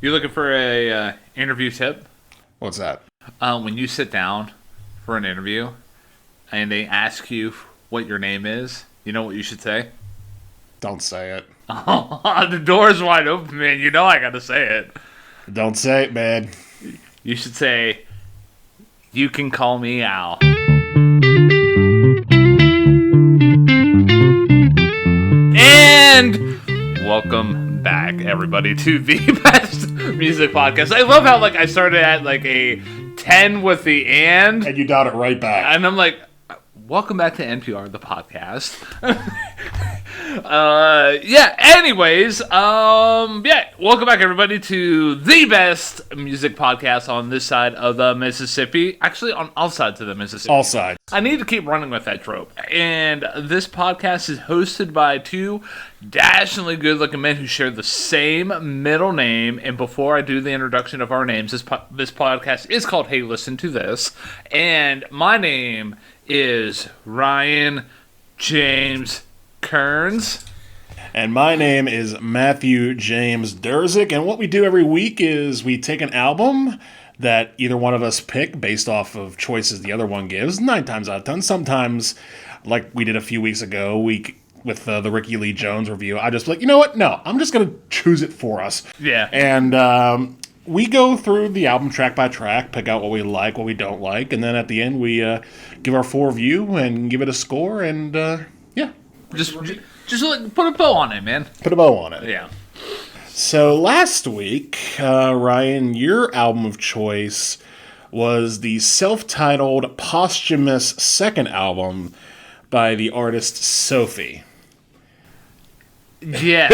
You looking for a interview tip? What's that? When you sit down for an interview and they ask you what your name is, you know what you should say? Don't say it. Oh, the door's wide open, man. You know I gotta say it. Don't say it, man. You should say, "You can call me Al." And welcome back, everybody, to the best music podcast. I love how I started at a 10 with the and you got it right back. and I'm like, welcome back to NPR, the podcast. Welcome back, everybody, to the best music podcast on this side of the Mississippi. Actually, on all sides of the Mississippi. All sides. I need to keep running with that trope. And this podcast is hosted by two dashingly good-looking men who share the same middle name. And before I do the introduction of our names, this podcast is called Hey, Listen to This. And my name is Ryan James Kearns. And my name is Matthew James Durzik. And what we do every week is we take an album that either one of us pick based off of choices the other one gives, 9 times out of 10. Sometimes, like we did a few weeks ago, with the Ricky Lee Jones review, I just like, you know what? No, I'm just going to choose it for us. Yeah. And we go through the album track by track, pick out what we like, what we don't like, and then at the end we give our full review and give it a score, and Just put a bow on it, man. put a bow on it. Yeah. So last week, Ryan, your album of choice was the self-titled posthumous second album by the artist Sophie. Yeah.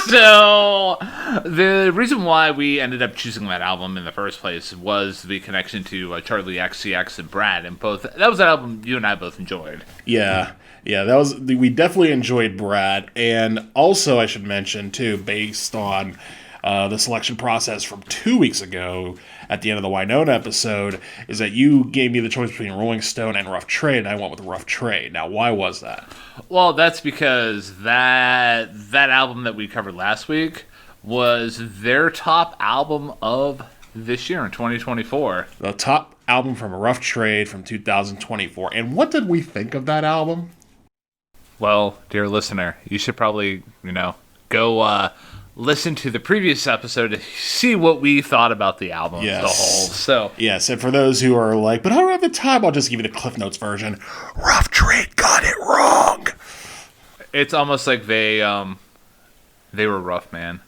So, the reason why we ended up choosing that album in the first place was the connection to Charlie XCX and Brad, and that was an album you and I both enjoyed. Yeah, we definitely enjoyed Brad, and also I should mention too, based on the selection process from 2 weeks ago at the end of the Winona episode, is that you gave me the choice between Rolling Stone and Rough Trade, and I went with Rough Trade. Now, why was that? Well, that's because that album that we covered last week was their top album of this year in 2024. The top album from Rough Trade from 2024. And what did we think of that album? Well, dear listener, you should probably, go listen to the previous episode to see what we thought about the album as a whole. So yes, and for those who are like, but I don't have the time, I'll just give you the Cliff Notes version. Rough Trade got it wrong. It's almost like they were rough, man.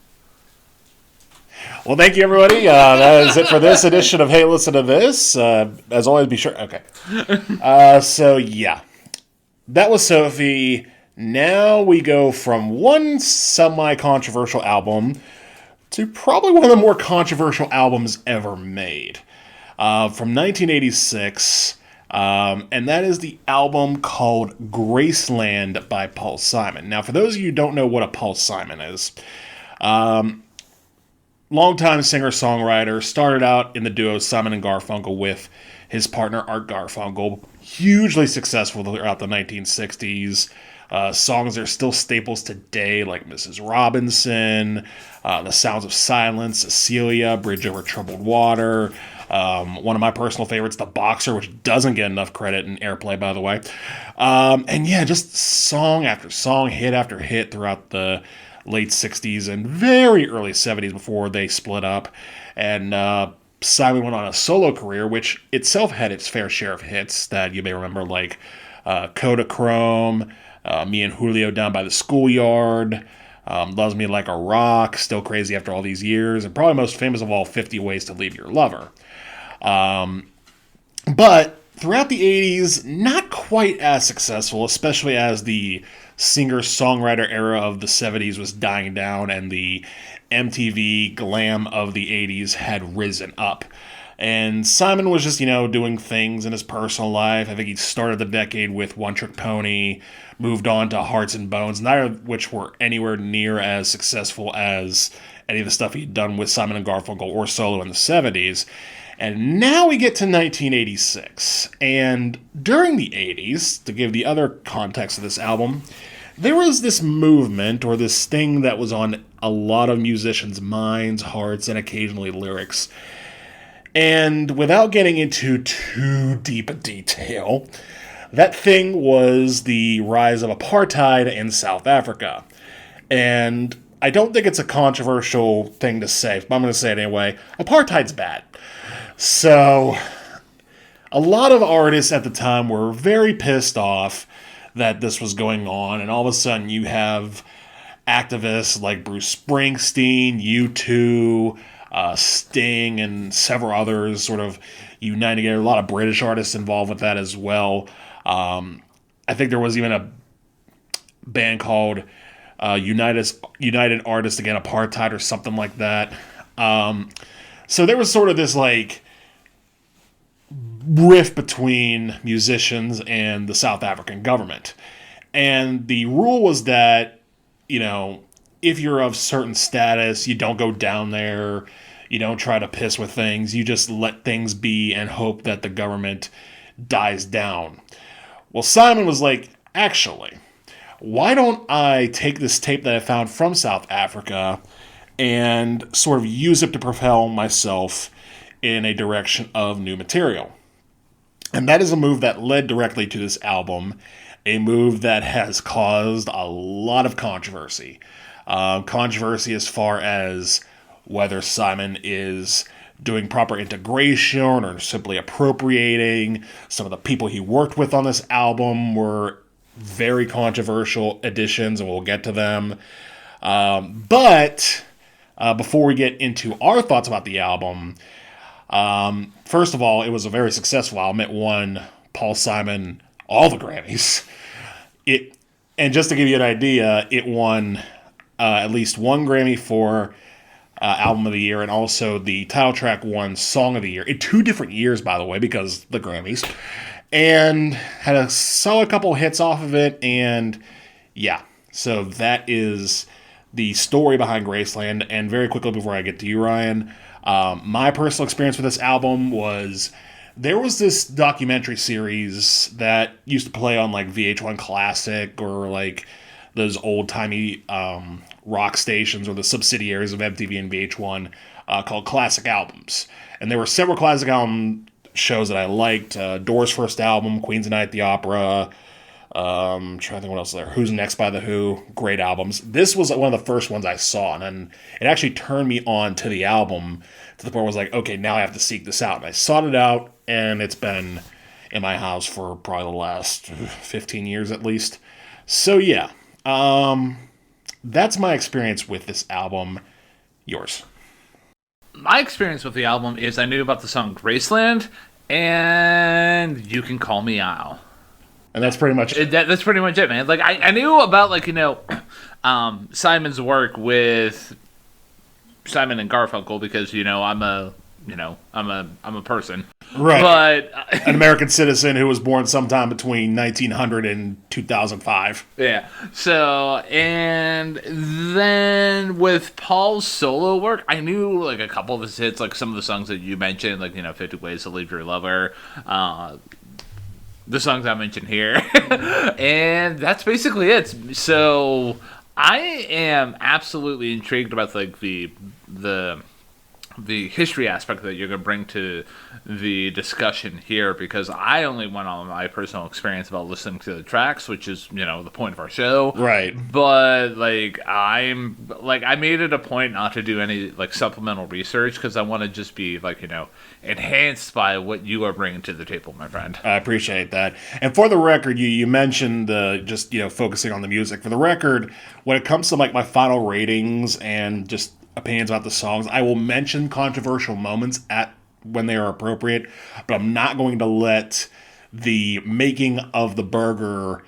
Well, thank you, everybody. That is it for this edition of Hey, Listen to This. As always, be sure. Okay. That was Sophie. Now we go from one semi-controversial album to probably one of the more controversial albums ever made. From 1986, and that is the album called Graceland by Paul Simon. Now, for those of you who don't know what a Paul Simon is, longtime singer-songwriter, started out in the duo Simon and Garfunkel with his partner Art Garfunkel, hugely successful throughout the 1960s. Songs that are still staples today, like Mrs. Robinson, The Sounds of Silence, Cecilia, Bridge Over Troubled Water, one of my personal favorites, The Boxer, which doesn't get enough credit in airplay, by the way. Just song after song, hit after hit throughout the late 60s and very early 70s before they split up. And Simon went on a solo career, which itself had its fair share of hits that you may remember, like Kodachrome, Me and Julio Down by the Schoolyard, Loves Me Like a Rock, Still Crazy After All These Years, and probably most famous of all, 50 Ways to Leave Your Lover. But throughout the 80s, not quite as successful, especially as the singer-songwriter era of the 70s was dying down and the MTV glam of the 80s had risen up. And Simon was just, doing things in his personal life. I think he started the decade with One Trick Pony, moved on to Hearts and Bones, neither of which were anywhere near as successful as any of the stuff he'd done with Simon and Garfunkel or solo in the 70s. And now we get to 1986. And during the 80s, to give the other context of this album, there was this movement or this thing that was on a lot of musicians' minds, hearts, and occasionally lyrics. And without getting into too deep a detail, that thing was the rise of apartheid in South Africa. And I don't think it's a controversial thing to say, but I'm going to say it anyway. Apartheid's bad. So, a lot of artists at the time were very pissed off that this was going on, and all of a sudden you have activists like Bruce Springsteen, U2, Sting, and several others sort of uniting together. A lot of British artists involved with that as well. I think there was even a band called United Artists Against Apartheid or something like that. So there was sort of this like rift between musicians and the South African government. And the rule was that, you know, if you're of certain status, you don't go down there, you don't try to piss with things, you just let things be and hope that the government dies down. Well, Simon was like, actually, why don't I take this tape that I found from South Africa and sort of use it to propel myself in a direction of new material? And that is a move that led directly to this album, a move that has caused a lot of controversy. Controversy as far as whether Simon is doing proper integration or simply appropriating. Some of the people he worked with on this album were very controversial additions, and we'll get to them. But before we get into our thoughts about the album, first of all, it was a very successful album. It won Paul Simon all the Grammys. And just to give you an idea, it won at least one Grammy for Album of the Year, and also the title track won Song of the Year in 2 different years, by the way, because the Grammys. And had a solid couple hits off of it, and yeah. So that is the story behind Graceland. And very quickly before I get to you, Ryan, my personal experience with this album was there was this documentary series that used to play on like VH1 Classic or like those old-timey rock stations or the subsidiaries of MTV and VH1 called Classic Albums. And there were several classic album shows that I liked. Doors' first album, Queen's Night at the Opera, trying to think what else there. Who's Next by The Who. Great albums. This was one of the first ones I saw, and then it actually turned me on to the album to the point where I was like, okay, now I have to seek this out. And I sought it out, and it's been in my house for probably the last 15 years at least. So yeah, that's my experience with this album. Yours? My experience with the album is I knew about the song Graceland and You Can Call Me Al. And that's pretty much it. That's pretty much it, man. Like I knew about like, you know, Simon's work with Simon and Garfunkel because, you know, I'm a person. Right. But an American citizen who was born sometime between 1900 and 2005. Yeah. So, and then with Paul's solo work, I knew like a couple of his hits, like some of the songs that you mentioned, like, you know, 50 Ways to Leave Your Lover, the songs I mentioned here. And that's basically it. So I am absolutely intrigued about like the history aspect that you're going to bring to the discussion here, because I only went on my personal experience about listening to the tracks, which is, you know, the point of our show. Right. But like I made it a point not to do any like supplemental research because I want to just be like, you know, enhanced by what you are bringing to the table, my friend. I appreciate that. And for the record, you mentioned just, you know, focusing on the music. For the record, when it comes to like my final ratings and just opinions about the songs, I will mention controversial moments when they are appropriate, but I'm not going to let the making of the burger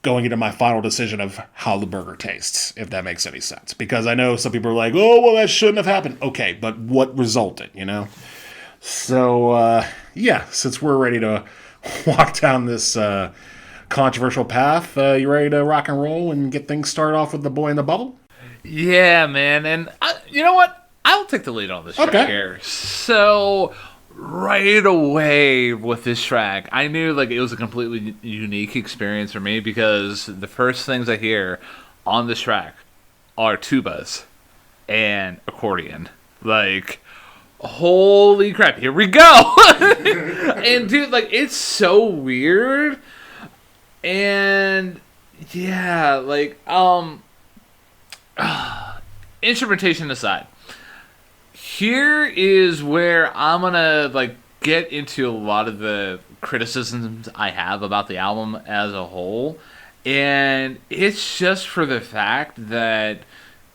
going into my final decision of how the burger tastes, if that makes any sense. Because I know some people are like, oh, well, that shouldn't have happened. Okay, but what resulted, you know? So, yeah, since we're ready to walk down this controversial path, you ready to rock and roll and get things started off with The Boy in the Bubble? Yeah, man, and you know what? I'll take the lead on this track here. So, right away with this track, I knew like it was a completely unique experience for me because the first things I hear on this track are tubas. and accordion. Like, holy crap, here we go. And dude, like, it's so weird. And yeah, like, instrumentation aside, here is where I'm gonna like get into a lot of the criticisms I have about the album as a whole. And it's just for the fact that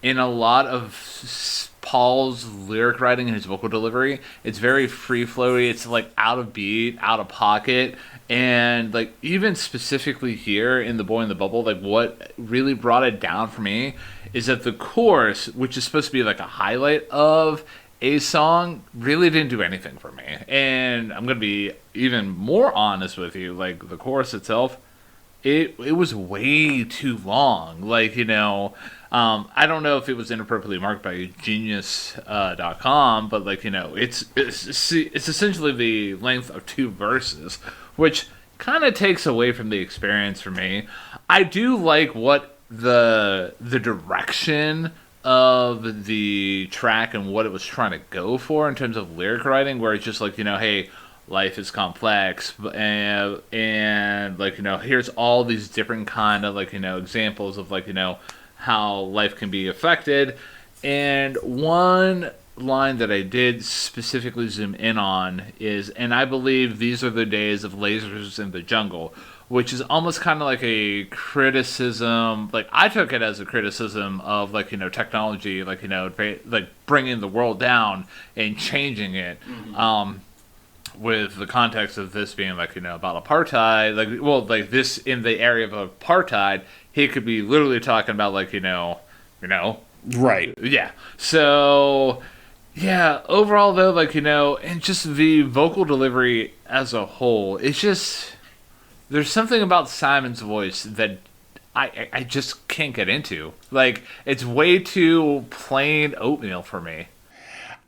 in a lot of Paul's lyric writing and his vocal delivery, it's very free flowy. It's like out of beat, out of pocket. And like even specifically here in The Boy in the Bubble, like what really brought it down for me is that the chorus, which is supposed to be like a highlight of a song, really didn't do anything for me. And I'm gonna be even more honest with you, like the chorus itself, it was way too long. Like, I don't know if it was inappropriately marked by Genius.com, but like, it's essentially the length of 2 verses, which kind of takes away from the experience for me. I do like what the direction of the track and what it was trying to go for in terms of lyric writing, where it's just like, hey, life is complex, and like, here's all these different kind of like, examples of like, how life can be affected. And one line that I did specifically zoom in on is, and I believe these are the days of lasers in the jungle, which is almost kind of like a criticism. Like, I took it as a criticism of like, technology, like, like bringing the world down and changing it. Mm-hmm. With the context of this being like, about apartheid, like, well, like this in the area of apartheid, he could be literally talking about like, right. Yeah. So, yeah, overall though, like, and just the vocal delivery as a whole, it's just, there's something about Simon's voice that I just can't get into. Like, it's way too plain oatmeal for me.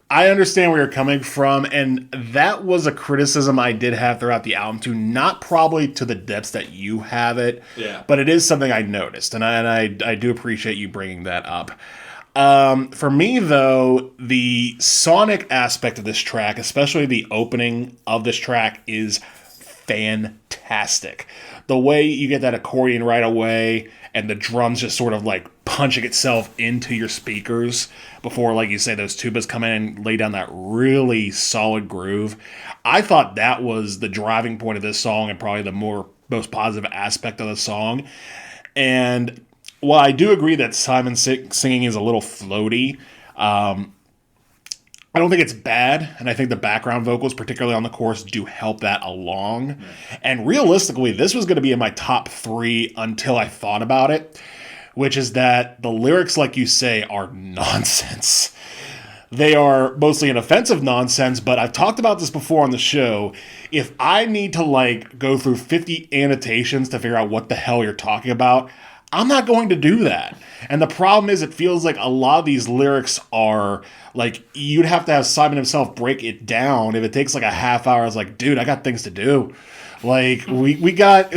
I understand where you're coming from, and that was a criticism I did have throughout the album too. Not probably to the depths that you have it, but it is something I noticed, and I do appreciate you bringing that up. For me, though, the sonic aspect of this track, especially the opening of this track, is fantastic. The way you get that accordion right away, and the drums just sort of like punching itself into your speakers before, like you say, those tubas come in and lay down that really solid groove. I thought that was the driving point of this song and probably the most positive aspect of the song. And while I do agree that Simon's singing is a little floaty, I don't think it's bad, and I think the background vocals, particularly on the chorus, do help that along. Mm. And realistically, this was going to be in my top 3 until I thought about it, which is that the lyrics, like you say, are nonsense. They are mostly an offensive nonsense, but I've talked about this before on the show. If I need to like go through 50 annotations to figure out what the hell you're talking about, I'm not going to do that. And the problem is, it feels like a lot of these lyrics are like, you'd have to have Simon himself break it down. If it takes like a half hour, I was like, dude, I got things to do. Like, we got,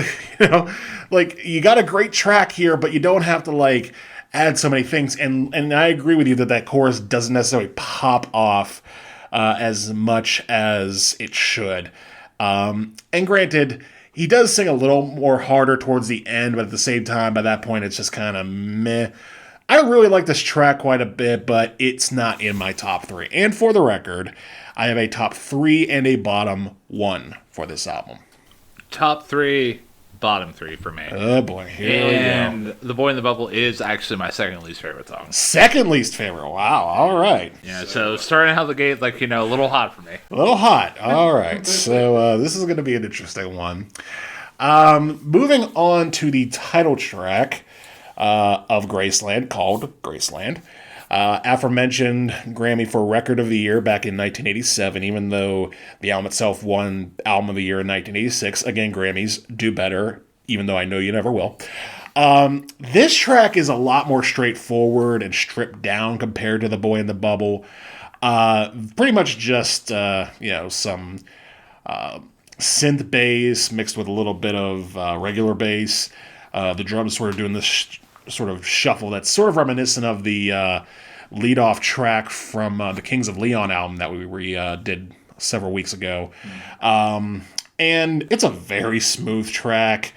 like, you got a great track here, but you don't have to like add so many things. And I agree with you that chorus doesn't necessarily pop off as much as it should. And granted, he does sing a little more harder towards the end, but at the same time, by that point, it's just kind of meh. I really like this track quite a bit, but it's not in my top 3. And for the record, I have a top 3 and a bottom 1 for this album. Top 3, bottom 3 for me. Oh boy, here we go. And The Boy in the Bubble is actually my second least favorite song. Second least favorite, wow, all right. Yeah, so starting out the gate, like, a little hot for me. A little hot, all right. So this is going to be an interesting one. Moving on to the title track of Graceland, called Graceland. Aforementioned Grammy for Record of the Year back in 1987, even though the album itself won Album of the Year in 1986. Again, Grammys do better, even though I know you never will. This track is a lot more straightforward and stripped down compared to The Boy in the Bubble. Pretty much just, some synth bass mixed with a little bit of regular bass. The drums sort of doing this sort of shuffle that's sort of reminiscent of the lead-off track from the Kings of Leon album that we did several weeks ago. And it's a very smooth track.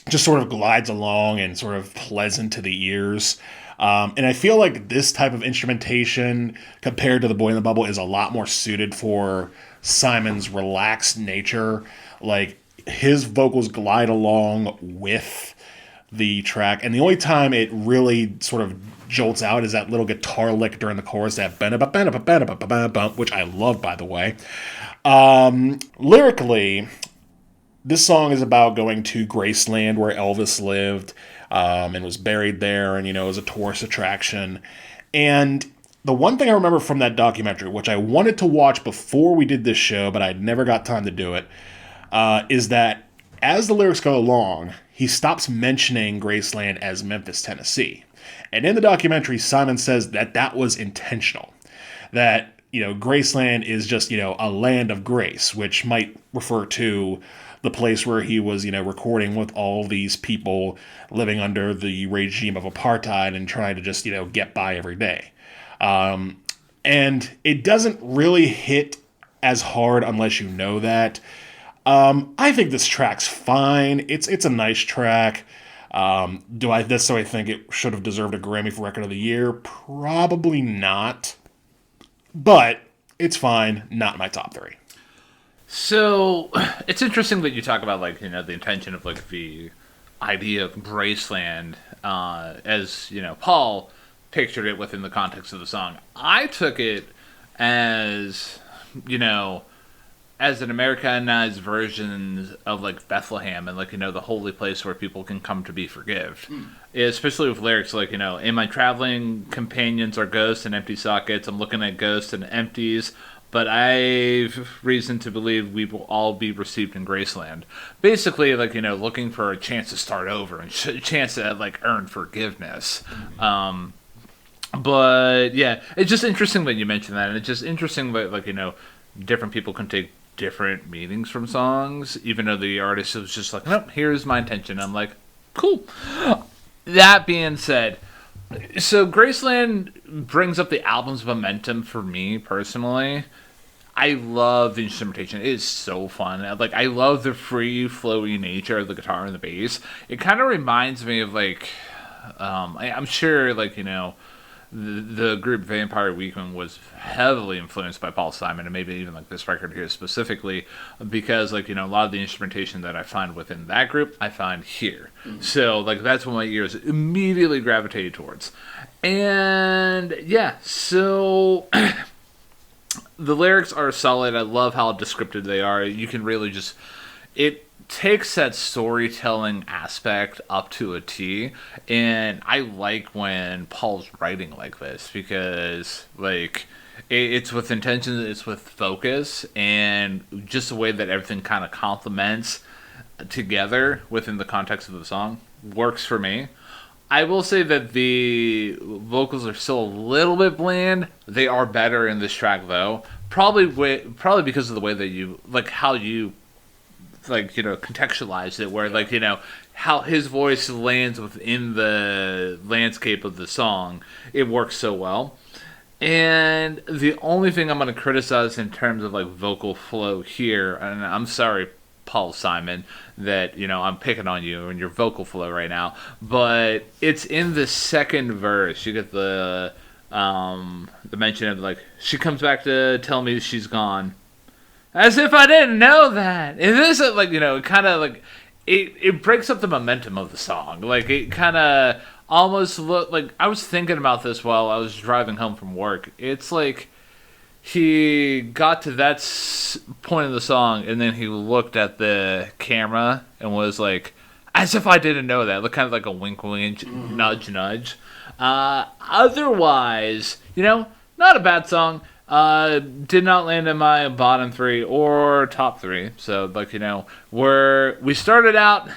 Just sort of glides along and sort of pleasant to the ears. And I feel like this type of instrumentation compared to The Boy in the Bubble is a lot more suited for Simon's relaxed nature. Like, his vocals glide along with the track, and the only time it really sort of jolts out is that little guitar lick during the chorus, that which I love, by the way. Lyrically, this song is about going to Graceland, where Elvis lived, and was buried there, and, is a tourist attraction. And the one thing I remember from that documentary, which I wanted to watch before we did this show, but I never got time to do it, is that as the lyrics go along, he stops mentioning Graceland as Memphis, Tennessee. And in the documentary, Simon says that was intentional. That, Graceland is just, a land of grace, which might refer to the place where he was, recording with all these people living under the regime of apartheid and trying to just, get by every day. And it doesn't really hit as hard unless you know that. I think this track's fine. It's a nice track. Do I necessarily think it should have deserved a Grammy for Record of the Year? Probably not. But it's fine. Not my top 3. So it's interesting that you talk about the intention of the idea of Graceland as Paul pictured it within the context of the song. I took it as as an Americanized version of Bethlehem and the holy place where people can come to be forgiven. Especially with lyrics in my traveling companions are ghosts and empty sockets. I'm looking at ghosts and empties, but I've reason to believe we will all be received in Graceland. Basically, looking for a chance to start over and a chance to earn forgiveness. But yeah, it's just interesting that you mentioned that, and it's just interesting that different people can take different meanings from songs, even though the artist was just nope, here's my intention. I'm like, cool. That being said, so Graceland brings up the album's momentum for me personally. I love the instrumentation. It is so fun. I love the free, flowy nature of the guitar and the bass. It kind of reminds me of I'm sure the group Vampire Weekend was heavily influenced by Paul Simon, and maybe even this record here specifically, because a lot of the instrumentation that I find within that group I find here. So that's what my ears immediately gravitated towards. And yeah, so the lyrics are solid. I love how descriptive they are. You can really just it takes that storytelling aspect up to a T, and I like when Paul's writing like this because it's with intention, it's with focus, and just the way that everything kind of complements together within the context of the song works for me. I will say that the vocals are still a little bit bland. They are better in this track though, probably because of the way that you how you contextualize it, where how his voice lands within the landscape of the song, it works so well. And the only thing I'm going to criticize in terms of vocal flow here, and I'm sorry, Paul Simon, that I'm picking on you and your vocal flow right now, but it's in the second verse. You get the mention of she comes back to tell me she's gone. As if I didn't know that. And this is kind of it breaks up the momentum of the song. It kind of almost looked I was thinking about this while I was driving home from work. It's he got to that point of the song, and then he looked at the camera and was as if I didn't know that. Kind of a wink, wink, nudge, nudge. Otherwise, not a bad song. Did not land in my bottom 3 or top 3. So, we started out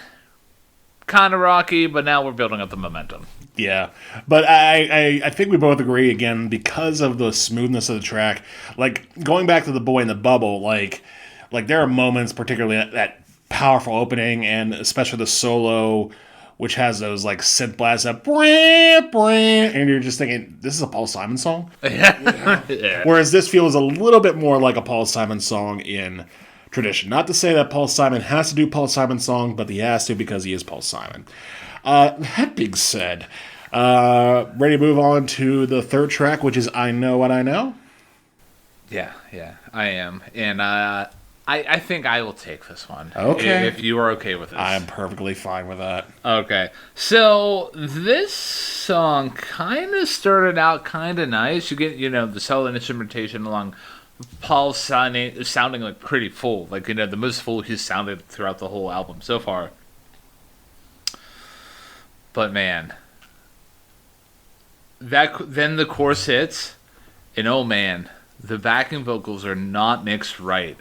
kind of rocky, but now we're building up the momentum. Yeah, but I think we both agree, again, because of the smoothness of the track, going back to The Boy in the Bubble, there are moments, particularly that powerful opening, and especially the solo which has those like synth blasts that brand, and you're just thinking, this is a Paul Simon song? Yeah. Whereas this feels a little bit more like a Paul Simon song in tradition. Not to say that Paul Simon has to do Paul Simon song, but he has to because he is Paul Simon. That being said, ready to move on to the third track, which is I Know What I Know? Yeah, I am. And I think I will take this one. Okay. If you are okay with this. I am perfectly fine with that. Okay. So this song kind of started out kind of nice. You get, the solid instrumentation along Paul sounding like pretty full. Like, the most full he's sounded throughout the whole album so far. But man, then the chorus hits, and oh man, the backing vocals are not mixed right.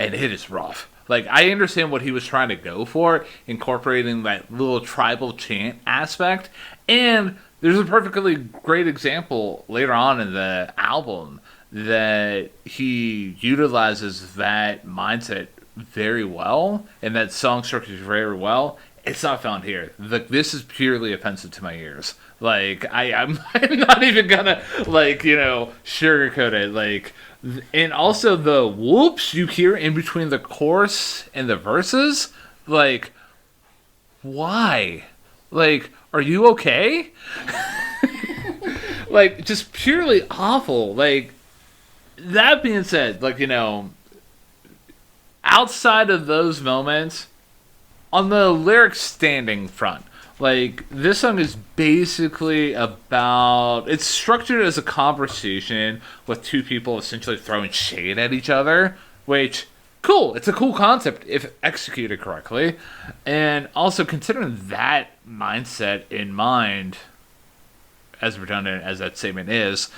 And it is rough. Like, I understand what he was trying to go for, incorporating that little tribal chant aspect. And there's a perfectly great example later on in the album that he utilizes that mindset very well, and that song structure very well. It's not found here. This is purely offensive to my ears. Like, I'm not even gonna, sugarcoat it. Like, and also the whoops you hear in between the chorus and the verses, like, why? Like, are you okay? Like, just purely awful. Like, that being said, outside of those moments, on the lyric standing front, this song is basically about... It's structured as a conversation with two people essentially throwing shade at each other, which, cool. It's a cool concept if executed correctly. And also, considering that mindset in mind, as redundant as that statement is,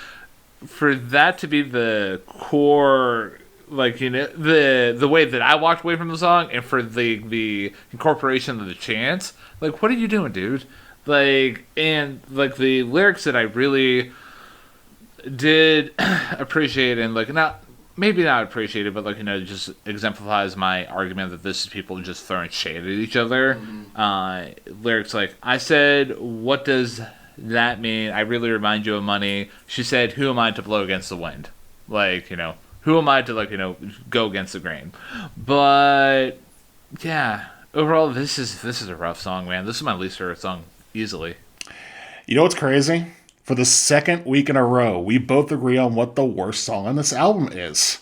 for that to be the core... the way that I walked away from the song, and for the incorporation of the chants, what are you doing, dude? And the lyrics that I really did appreciate, and maybe not appreciate it, but just exemplifies my argument that this is people just throwing shade at each other. Mm-hmm. Lyrics like, I said, what does that mean? I really remind you of money. She said, who am I to blow against the wind? Who am I to go against the grain? But yeah, overall this is a rough song, man. This is my least favorite song easily. You know what's crazy? For the second week in a row, we both agree on what the worst song on this album is.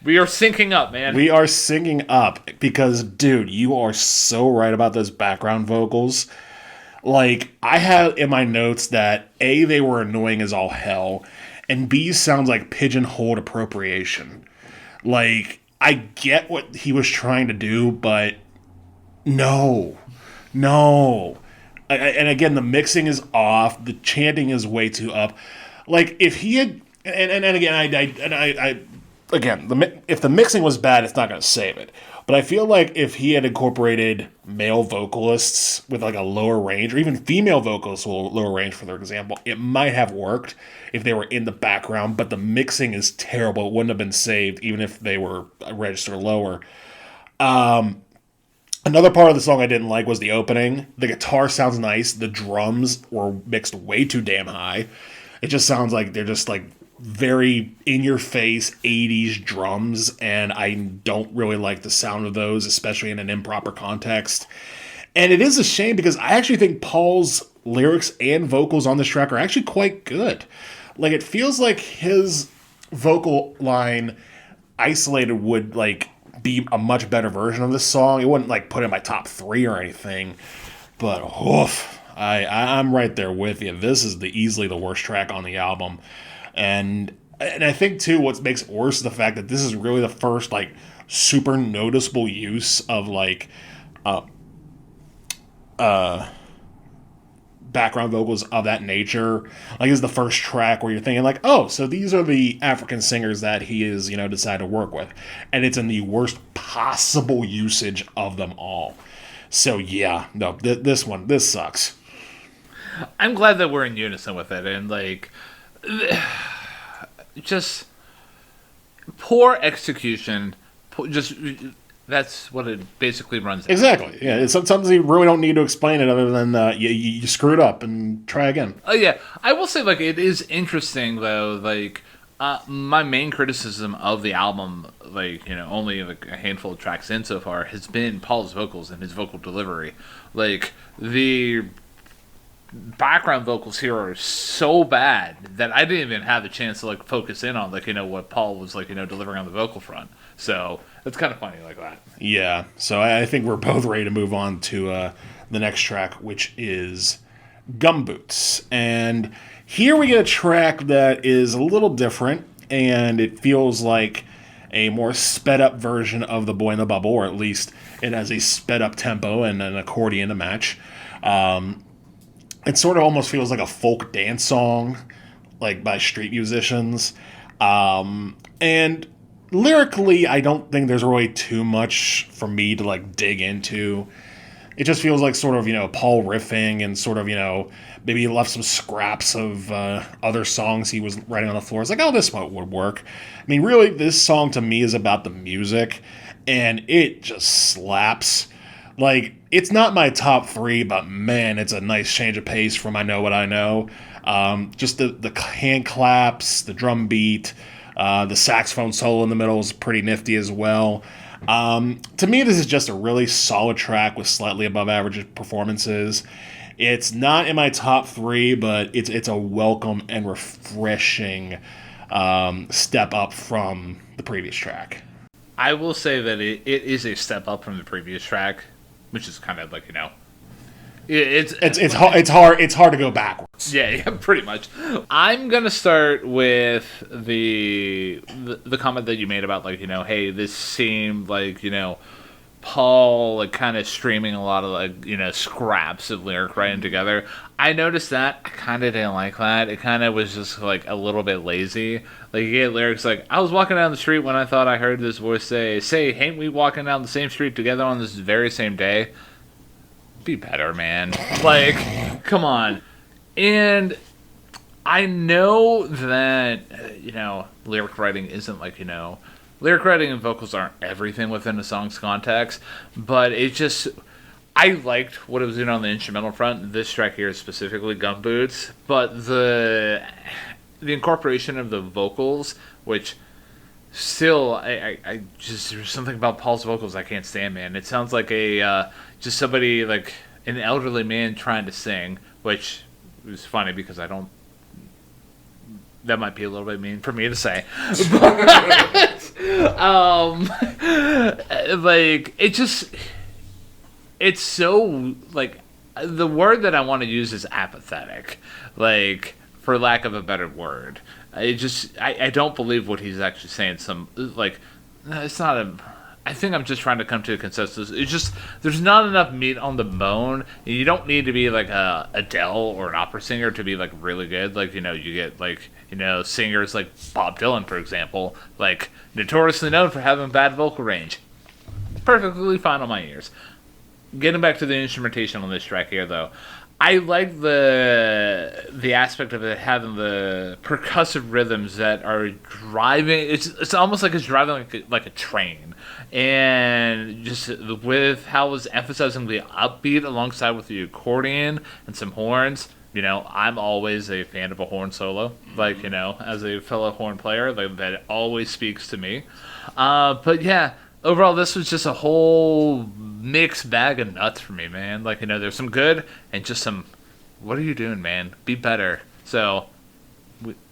We are syncing up, man. We are syncing up because, dude, you are so right about those background vocals. I had in my notes that A, they were annoying as all hell, and B, sounds like pigeonholed appropriation. I get what he was trying to do, but no. And again, the mixing is off. The chanting is way too up. If he had, and again, if the mixing was bad, it's not going to save it. But I feel like if he had incorporated male vocalists with a lower range, or even female vocalists with a lower range, for their example, it might have worked if they were in the background. But the mixing is terrible. It wouldn't have been saved even if they were registered lower. Another part of the song I didn't like was the opening. The guitar sounds nice. The drums were mixed way too damn high. It just sounds like they're just very in-your-face 80s drums, and I don't really like the sound of those, especially in an improper context. And it is a shame because I actually think Paul's lyrics and vocals on this track are actually quite good. It feels like his vocal line isolated would be a much better version of this song. It wouldn't put in my top 3 or anything, but I'm right there with you. This is easily the worst track on the album. And I think, too, what makes it worse is the fact that this is really the first, super noticeable use of, background vocals of that nature. This is the first track where you're thinking, oh, so these are the African singers that he is, decided to work with. And it's in the worst possible usage of them all. So, yeah, no, this sucks. I'm glad that we're in unison with it, and, just poor execution, just That's what it basically runs. Exactly. Yeah. It's sometimes you really don't need to explain it other than you screwed up and try again. Oh yeah, I will say like it is interesting though. Like my main criticism of the album, like only like a handful of tracks in so far, has been Paul's vocals and his vocal delivery. Like the background vocals here are so bad that I didn't even have the chance to like focus in on like what Paul was like delivering on the vocal front. So it's kind of funny like that. Yeah. So I think we're both ready to move on to the next track, which is Gumboots. And here we get a track that is a little different, and it feels like a more sped up version of The Boy in the Bubble, or at least it has a sped up tempo and an accordion to match. It sort of almost feels like a folk dance song, like by street musicians. And lyrically, I don't think there's really too much for me to like dig into. It just feels like sort of, Paul riffing and sort of, maybe he left some scraps of other songs he was writing on the floor. It's like, oh, this would work. I mean, really, this song to me is about the music, and it just slaps. Like, it's not my top 3, but man, it's a nice change of pace from I Know What I Know. Just the hand claps, the drum beat, the saxophone solo in the middle is pretty nifty as well. To me, this is just a really solid track with slightly above average performances. It's not in my top 3, but it's a welcome and refreshing step up from the previous track. I will say that it is a step up from the previous track, which is kind of like it's hard to go backwards. Yeah, pretty much. I'm gonna start with the comment that you made about like hey, this seemed like Paul like kind of streaming a lot of like scraps of lyric writing together. I noticed that. I kind of didn't like that. It kind of was just like a little bit lazy. Like you get lyrics like, I was walking down the street when I thought I heard this voice say, ain't we walking down the same street together on this very same day? Be better, man. Like, come on. And I know that lyric writing isn't like lyric writing and vocals aren't everything within a song's context, but it just, I liked what it was doing on the instrumental front. This track here is specifically Gumboots, but the incorporation of the vocals, which still, I just, there's something about Paul's vocals I can't stand, man. It sounds like just somebody, like an elderly man trying to sing, which is funny because I don't, that might be a little bit mean for me to say. But, like, it's so, like, the word that I want to use is apathetic, like, for lack of a better word. I don't believe what he's actually saying. It's not a, I think I'm just trying to come to a consensus. It's just, there's not enough meat on the bone. You don't need to be like a Adele or an opera singer to be like really good. Like, you get like, singers like Bob Dylan, for example, like notoriously known for having bad vocal range. Perfectly fine on my ears. Getting back to the instrumentation on this track here, though, I like the aspect of it having the percussive rhythms that are driving. It's almost like it's driving like a train, and just with how it's emphasizing the upbeat alongside with the accordion and some horns. I'm always a fan of a horn solo. Like as a fellow horn player, like that always speaks to me. But yeah. Overall, this was just a whole mixed bag of nuts for me, man. Like, there's some good and just some, what are you doing, man? Be better. So,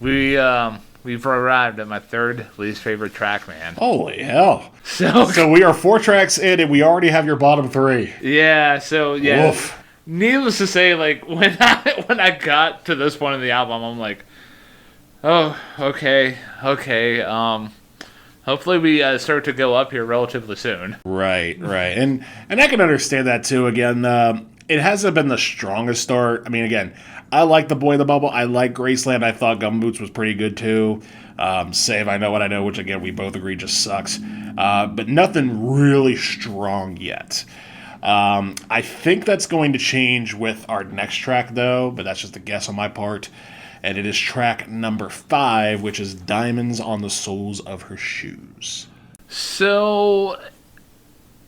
we've arrived at my third least favorite track, man. Holy hell. So we are 4 tracks in and we already have your bottom 3. Yeah, so, yeah. Woof. Needless to say, like, when I got to this point in the album, I'm like, oh, okay. Hopefully we start to go up here relatively soon. Right. And I can understand that too. Again, it hasn't been the strongest start. I mean, again, I like The Boy in the Bubble. I like Graceland. I thought Gumboots was pretty good too. Save I Know What I Know, which again, we both agree just sucks. But nothing really strong yet. I think that's going to change with our next track though, but that's just a guess on my part. And it is track number 5, which is Diamonds on the Soles of Her Shoes. So,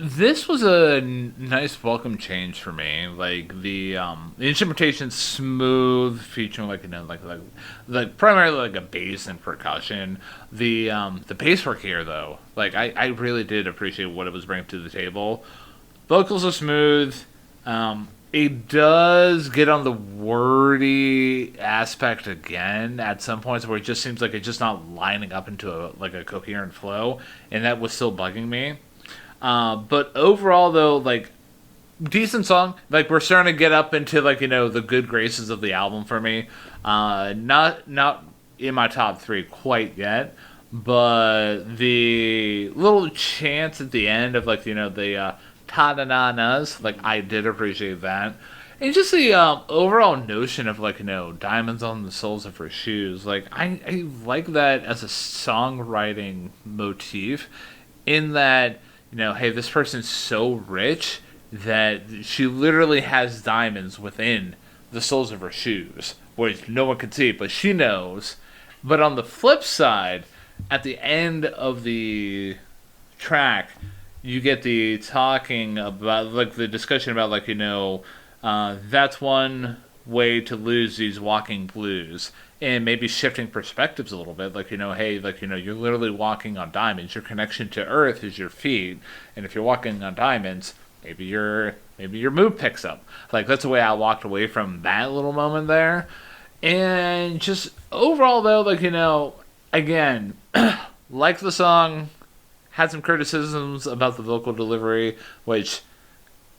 This was a nice welcome change for me. Like the instrumentation smooth, featuring like primarily like a bass and percussion. The bass work here though, like I really did appreciate what it was bringing to the table. Vocals are smooth. It does get on the wordy aspect again at some points where it just seems like it's just not lining up into a coherent flow, and that was still bugging me. But overall, though, like decent song. Like we're starting to get up into the good graces of the album for me. Not in my top three quite yet, but the little chants at the end of the ta da na nas, like I did appreciate that. And just the overall notion of diamonds on the soles of her shoes, like I like that as a songwriting motif, in that hey, this person's so rich that she literally has diamonds within the soles of her shoes, which no one can see, but she knows. But on the flip side, at the end of the track, you get the talking about, like, the discussion about, that's one way to lose these walking blues. And maybe shifting perspectives a little bit, hey, you're literally walking on diamonds. Your connection to Earth is your feet, and if you're walking on diamonds, maybe your mood picks up. Like that's the way I walked away from that little moment there. And just overall, though, again, like the song, had some criticisms about the vocal delivery, which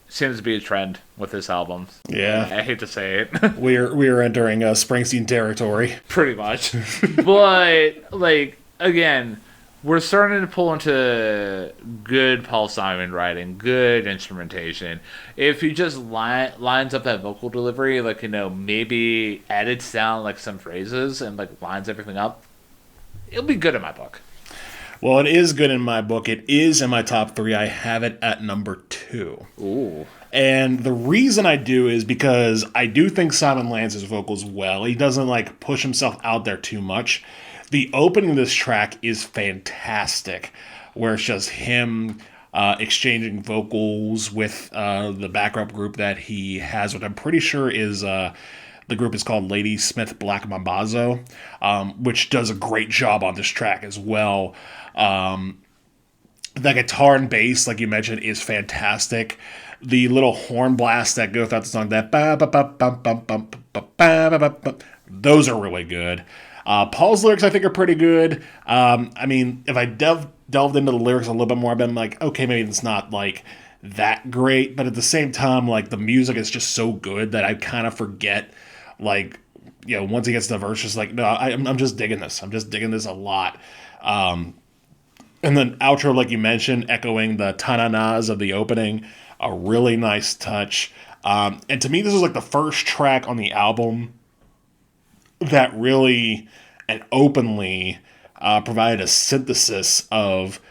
seems to be a trend with this album. Yeah. I hate to say it. We are entering Springsteen territory. Pretty much. But, again, we're starting to pull into good Paul Simon writing, good instrumentation. If he just lines up that vocal delivery, maybe edits down, some phrases and, lines everything up, it'll be good in my book. Well, it is good in my book. It is in my top three. I have it at number 2. Ooh. And the reason I do is because I do think Simon Lance's vocals well. He doesn't, push himself out there too much. The opening of this track is fantastic, where it's just him exchanging vocals with the backup group that he has, which I'm pretty sure is... the group is called Lady Smith Black Mambazo, which does a great job on this track as well. The guitar and bass, like you mentioned, is fantastic. The little horn blasts that go throughout the song, those are really good. Paul's lyrics, I think, are pretty good. I mean, if I delved into the lyrics a little bit more, I've been like, okay, maybe it's not that great, but at the same time, the music is just so good that I kind of forget, once he gets to the verse, just no, I'm just digging this. I'm just digging this a lot. And then outro, like you mentioned, echoing the ta-na-nas of the opening, a really nice touch. And to me, this was the first track on the album that really and openly provided a synthesis of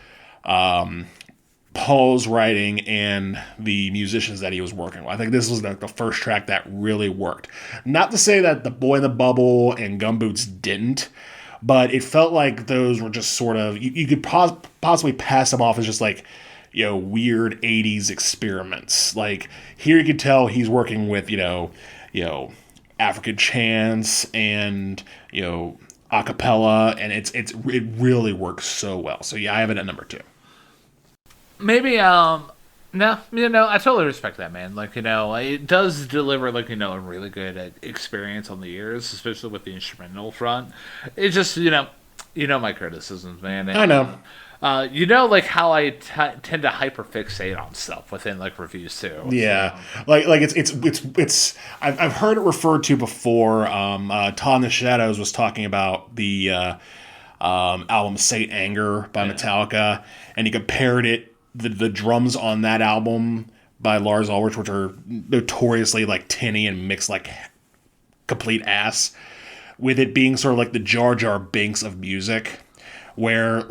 Paul's writing and the musicians that he was working with. I think this was the first track that really worked. Not to say that The Boy in the Bubble and Gumboots didn't, but it felt like those were just sort of, you could possibly pass them off as just weird 80s experiments. Here you could tell he's working with, African chants and, a cappella, and it really works so well. So yeah, I have it at number 2. Maybe, no, I totally respect that, man. It does deliver, a really good experience on the ears, especially with the instrumental front. It's just, my criticisms, man. And, I know. How I tend to hyperfixate on stuff within, reviews, too. Yeah. So. It's I've heard it referred to before. Todd in the Shadows was talking about the album Saint Anger by Metallica, and he compared it, the drums on that album by Lars Ulrich, which are notoriously tinny and mixed complete ass, with it being sort of the Jar Jar Binks of music, where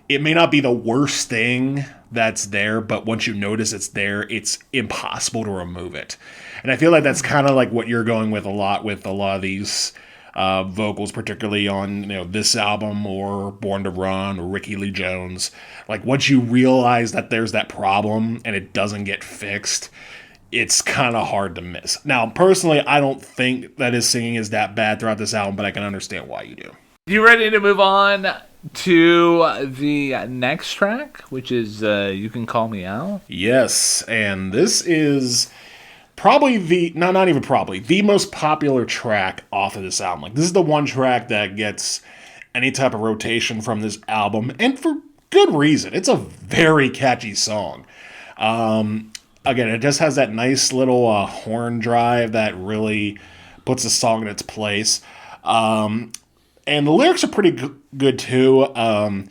it may not be the worst thing that's there, but once you notice it's there, it's impossible to remove it. And I feel like that's kind of what you're going with a lot of these vocals, particularly on this album or Born to Run or Ricky Lee Jones. Like, once you realize that there's that problem and it doesn't get fixed, it's kind of hard to miss. Now, personally, I don't think that his singing is that bad throughout this album, but I can understand why you do. You ready to move on to the next track, which is You Can Call Me Al? Yes, and this is probably the most popular track off of this album. Like, this is the one track that gets any type of rotation from this album, and for good reason. It's a very catchy song. Again, it just has that nice little horn drive that really puts the song in its place. And the lyrics are pretty good too. I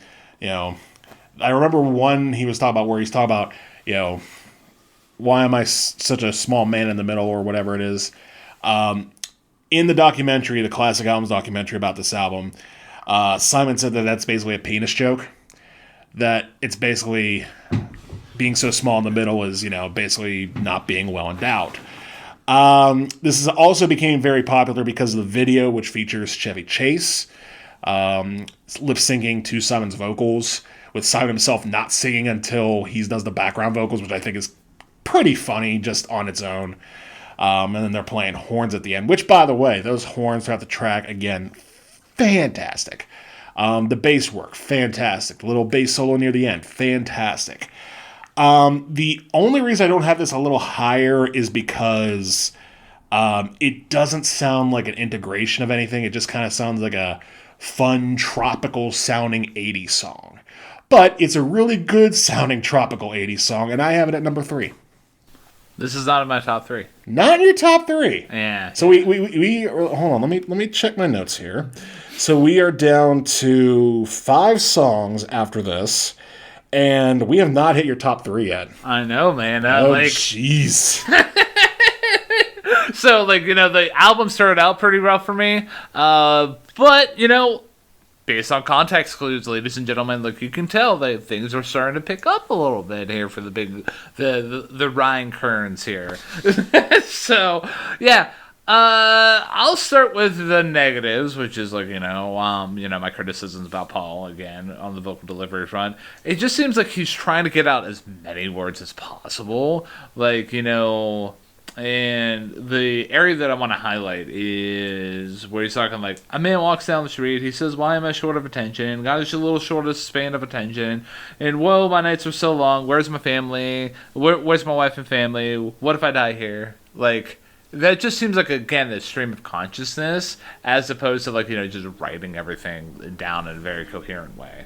remember one he was talking about where he's talking about, why am I such a small man in the middle, or whatever it is. In the documentary, the Classic Albums documentary about this album, Simon said that that's basically a penis joke. That it's basically being so small in the middle is, basically not being well endowed. This is also became very popular because of the video, which features Chevy Chase lip syncing to Simon's vocals, with Simon himself not singing until he does the background vocals, which I think is pretty funny just on its own. And then they're playing horns at the end, which, by the way, those horns throughout the track, again, fantastic. The bass work, fantastic. The little bass solo near the end, fantastic. The only reason I don't have this a little higher is because it doesn't sound like an integration of anything. It just kind of sounds like a fun, tropical sounding 80s song. But it's a really good sounding tropical 80s song, and I have it at number 3. This is not in my top 3. Not in your top 3. Yeah. So we hold on. Let me check my notes here. So we are down to 5 songs after this, and we have not hit your top 3 yet. I know, man. Jeez. So, the album started out pretty rough for me, but based on context clues, ladies and gentlemen, you can tell that things are starting to pick up a little bit here for the Ryan Kearns here. So, yeah. I'll start with the negatives, which is my criticisms about Paul again on the vocal delivery front. It just seems like he's trying to get out as many words as possible, and the area that I want to highlight is where he's talking a man walks down the street, he says, why am I short of attention? God is a little short of span of attention. And whoa, my nights are so long. Where's my family? Where's my wife and family? What if I die here? That just seems again, a stream of consciousness as opposed to just writing everything down in a very coherent way.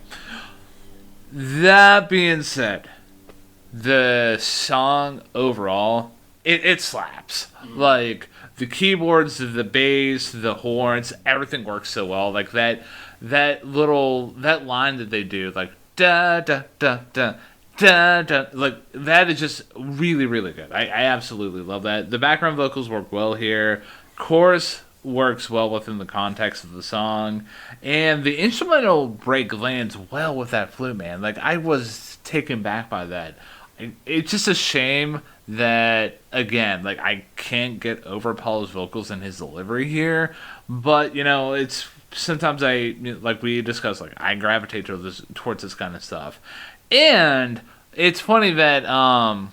That being said, the song overall, it slaps. The keyboards, the bass, the horns, everything works so well. That line that they do, da da da da da da, that is just really, really good. I absolutely love that. The background vocals work well here. Chorus works well within the context of the song, and the instrumental break lands well with that flute, man. I was taken back by that. It's just a shame that, again, I can't get over Paul's vocals and his delivery here, but it's sometimes we discussed, I gravitate towards this kind of stuff. And it's funny that I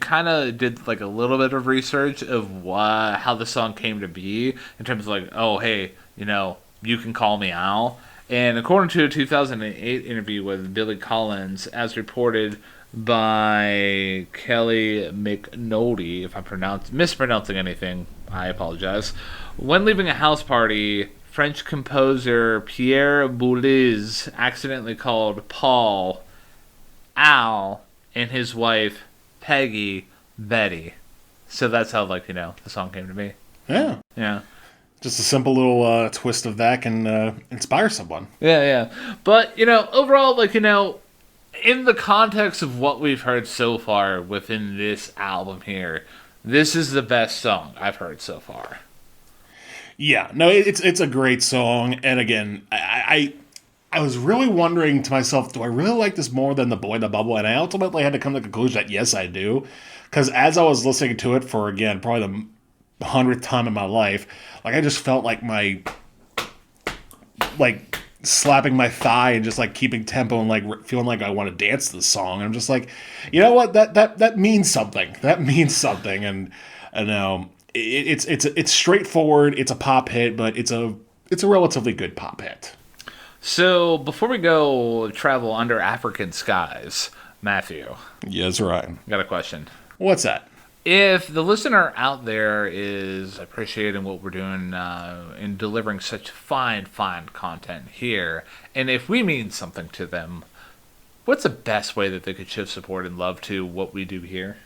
kind of did a little bit of research of how the song came to be in terms of oh, hey, you can call me Al. And according to a 2008 interview with Billy Collins, as reported by Kelly McNulty, if I'm mispronouncing anything, I apologize. When leaving a house party, French composer Pierre Boulez accidentally called Paul Al and his wife Peggy Betty. So that's how the song came to be. Yeah. Yeah. Just a simple little twist of that can inspire someone. Yeah. But, overall, in the context of what we've heard so far within this album here, this is the best song I've heard so far. Yeah, no, it's a great song, and again, I was really wondering to myself, do I really like this more than The Boy in the Bubble? And I ultimately had to come to the conclusion that yes, I do, because as I was listening to it for, again, probably the 100th time in my life. Like, I just felt like like slapping my thigh and just like keeping tempo and like feeling like I want to dance to the song. And I'm just like, you know what? That means something. That means something. And it's straightforward. It's a pop hit, but it's a relatively good pop hit. So before we go travel under African skies, Matthew. Yes, right. Got a question. What's that? If the listener out there is appreciating what we're doing in delivering such fine content here, and if we mean something to them, what's the best way that they could show support and love to what we do here?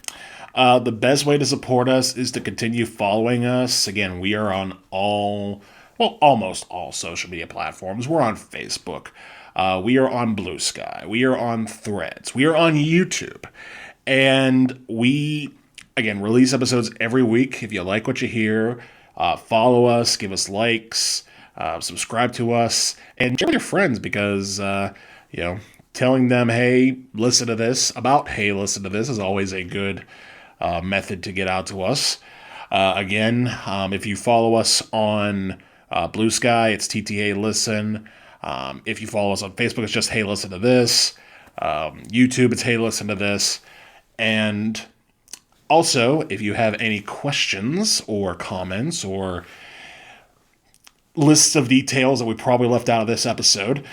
The best way to support us is to continue following us. Again, we are on almost all social media platforms. We're on Facebook. We are on Blue Sky. We are on Threads. We are on YouTube. And we, again, release episodes every week. If you like what you hear, follow us, give us likes, subscribe to us, and share with your friends because, telling them, hey, listen to this, is always a good method to get out to us. Again, if you follow us on Blue Sky, it's TTA Listen. If you follow us on Facebook, it's just Hey Listen to This. YouTube, it's Hey Listen to This. And also, if you have any questions or comments or lists of details that we probably left out of this episode,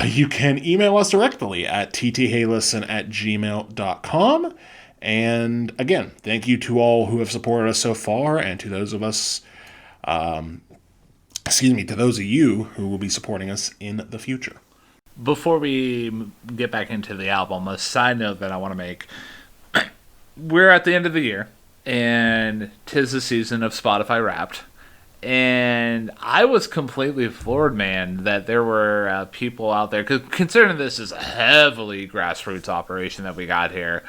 you can email us directly at ttheylisten@gmail.com. And again, thank you to all who have supported us so far, and to those of us, to those of you who will be supporting us in the future. Before we get back into the album, a side note that I want to make. We're at the end of the year, and 'tis the season of Spotify Wrapped. And I was completely floored, man, that there were people out there, because considering this is a heavily grassroots operation that we got here,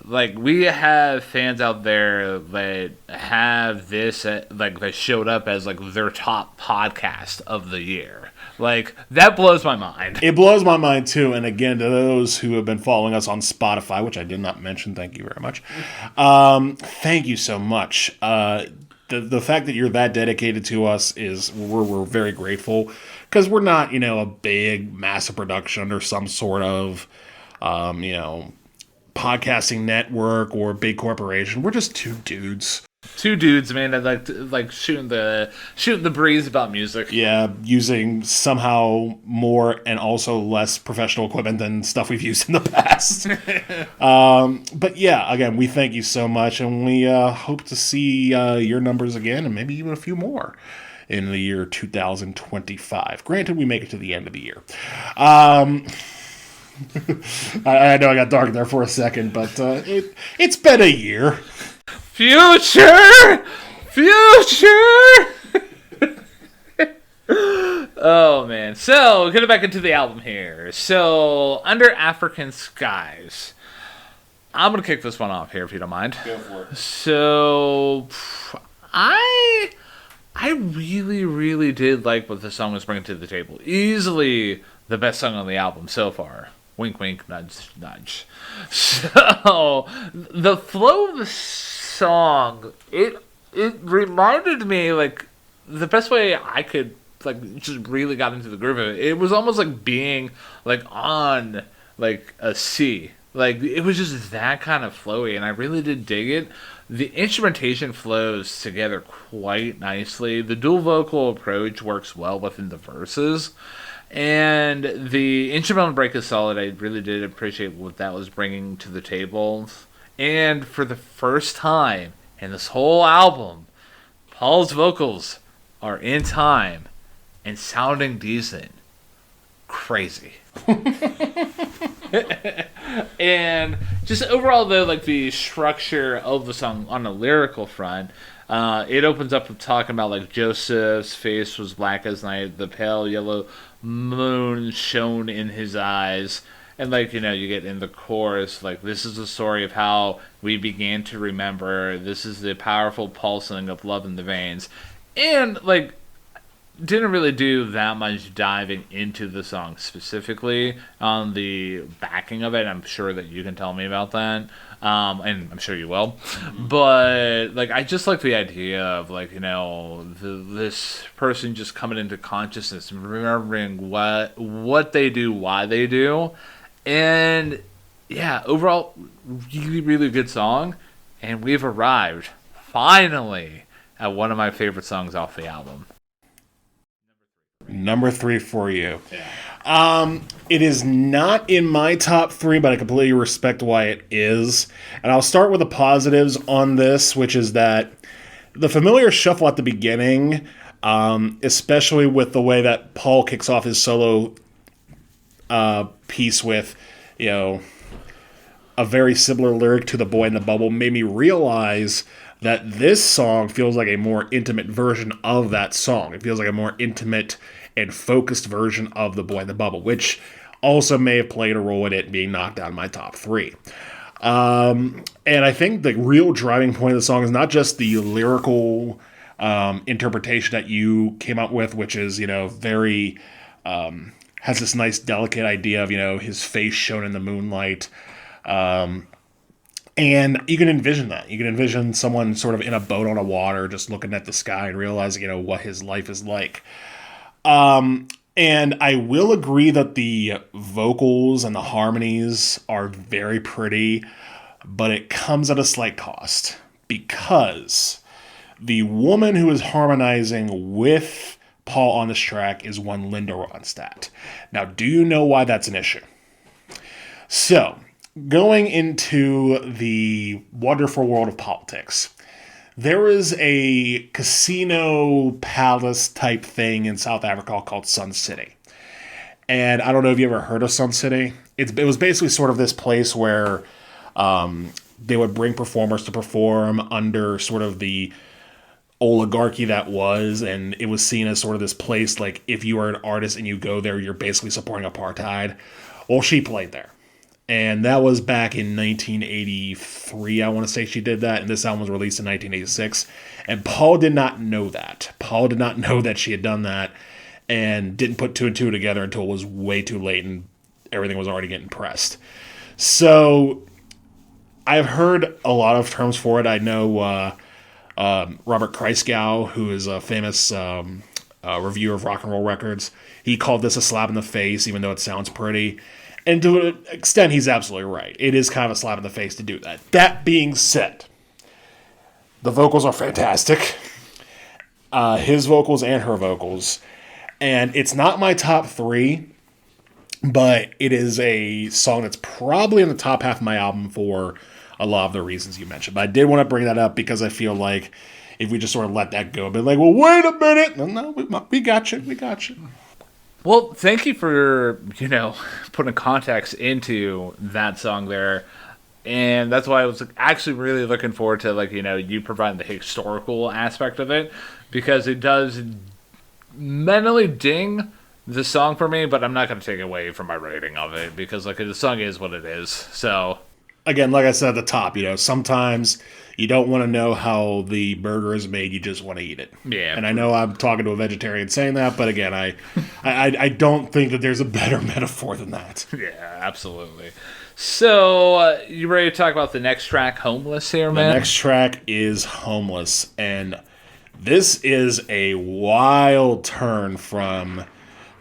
like, we have fans out there that have this, that showed up as, like, their top podcast of the year. Like, that blows my mind. It blows my mind, too. And again, to those who have been following us on Spotify, which I did not mention, thank you very much. Thank you so much. The fact that you're that dedicated to us is, we're very grateful, because we're not, a big, massive production or some sort of, podcasting network or big corporation. We're just two dudes. Two dudes, man, that like shooting the breeze about music. Yeah, using somehow more and also less professional equipment than stuff we've used in the past. But yeah, again, we thank you so much, and we hope to see your numbers again, and maybe even a few more in the year 2025. Granted, we make it to the end of the year. I know I got dark there for a second, but it's been a year. Future! Oh, man. So, getting back into the album here. So, Under African Skies. I'm going to kick this one off here, if you don't mind. Go for it. So, I really, really did like what the song was bringing to the table. Easily the best song on the album so far. Wink, wink, nudge, nudge. So, the flow of the song, it reminded me, like, the best way I could, like, just really got into the groove of it. It was almost like being, like, on, like, a sea. Like, it was just that kind of flowy, and I really did dig it. The instrumentation flows together quite nicely. The dual vocal approach works well within the verses. And the instrumental break is solid. I really did appreciate what that was bringing to the table. And for the first time in this whole album, Paul's vocals are in time and sounding decent. Crazy. And just overall, though, like, the structure of the song on the lyrical front, it opens up with talking about, like, Joseph's face was black as night, the pale yellow moon shone in his eyes. And, like, you get in the chorus, like, this is the story of how we began to remember. This is the powerful pulsing of love in the veins. And, like, didn't really do that much diving into the song specifically on the backing of it. I'm sure that you can tell me about that, and I'm sure you will. But like, I just like the idea of like this person just coming into consciousness and remembering what they do, why they do, and yeah, overall, really really good song. And we've arrived finally at one of my favorite songs off the album. Number 3 for you. It is not in my top 3, but I completely respect why it is. And I'll start with the positives on this, which is that the familiar shuffle at the beginning, especially with the way that Paul kicks off his solo piece with, a very similar lyric to The Boy in the Bubble, made me realize that this song feels like a more intimate version of that song. It feels like a more intimate and focused version of The Boy in the Bubble, which also may have played a role in it being knocked out of my top 3. And I think the real driving point of the song is not just the lyrical interpretation that you came up with, which is, very, has this nice delicate idea of, his face shown in the moonlight. And you can envision that. You can envision someone sort of in a boat on a water, just looking at the sky and realizing, what his life is like. And I will agree that the vocals and the harmonies are very pretty, but it comes at a slight cost because the woman who is harmonizing with Paul on this track is one Linda Ronstadt. Now, do you know why that's an issue? So, going into the wonderful world of politics, there is a casino palace type thing in South Africa called Sun City. And I don't know if you ever heard of Sun City. It was basically sort of this place where they would bring performers to perform under sort of the oligarchy that was, and it was seen as sort of this place like if you are an artist and you go there, you're basically supporting apartheid. Well, she played there. And that was back in 1983, I want to say she did that. And this album was released in 1986. And Paul did not know that. Paul did not know that she had done that and didn't put 2 and 2 together until it was way too late and everything was already getting pressed. So I've heard a lot of terms for it. I know Robert Kreisgau, who is a famous reviewer of rock and roll records, he called this a slap in the face, even though it sounds pretty. And to an extent, he's absolutely right. It is kind of a slap in the face to do that. That being said, the vocals are fantastic. His vocals and her vocals. And it's not my top 3, but it is a song that's probably in the top half of my album for a lot of the reasons you mentioned. But I did want to bring that up because I feel like if we just sort of let that go, be like, well, wait a minute. No, we got you. We got you. Well, thank you for, putting context into that song there. And that's why I was actually really looking forward to, you providing the historical aspect of it. Because it does mentally ding the song for me, but I'm not going to take away from my rating of it. Because, the song is what it is. So, again, like I said at the top, sometimes you don't want to know how the burger is made. You just want to eat it. Yeah. And I know I'm talking to a vegetarian saying that, but again, I don't think that there's a better metaphor than that. Yeah, absolutely. So, you ready to talk about the next track, Homeless, here, man? The next track is Homeless, and this is a wild turn from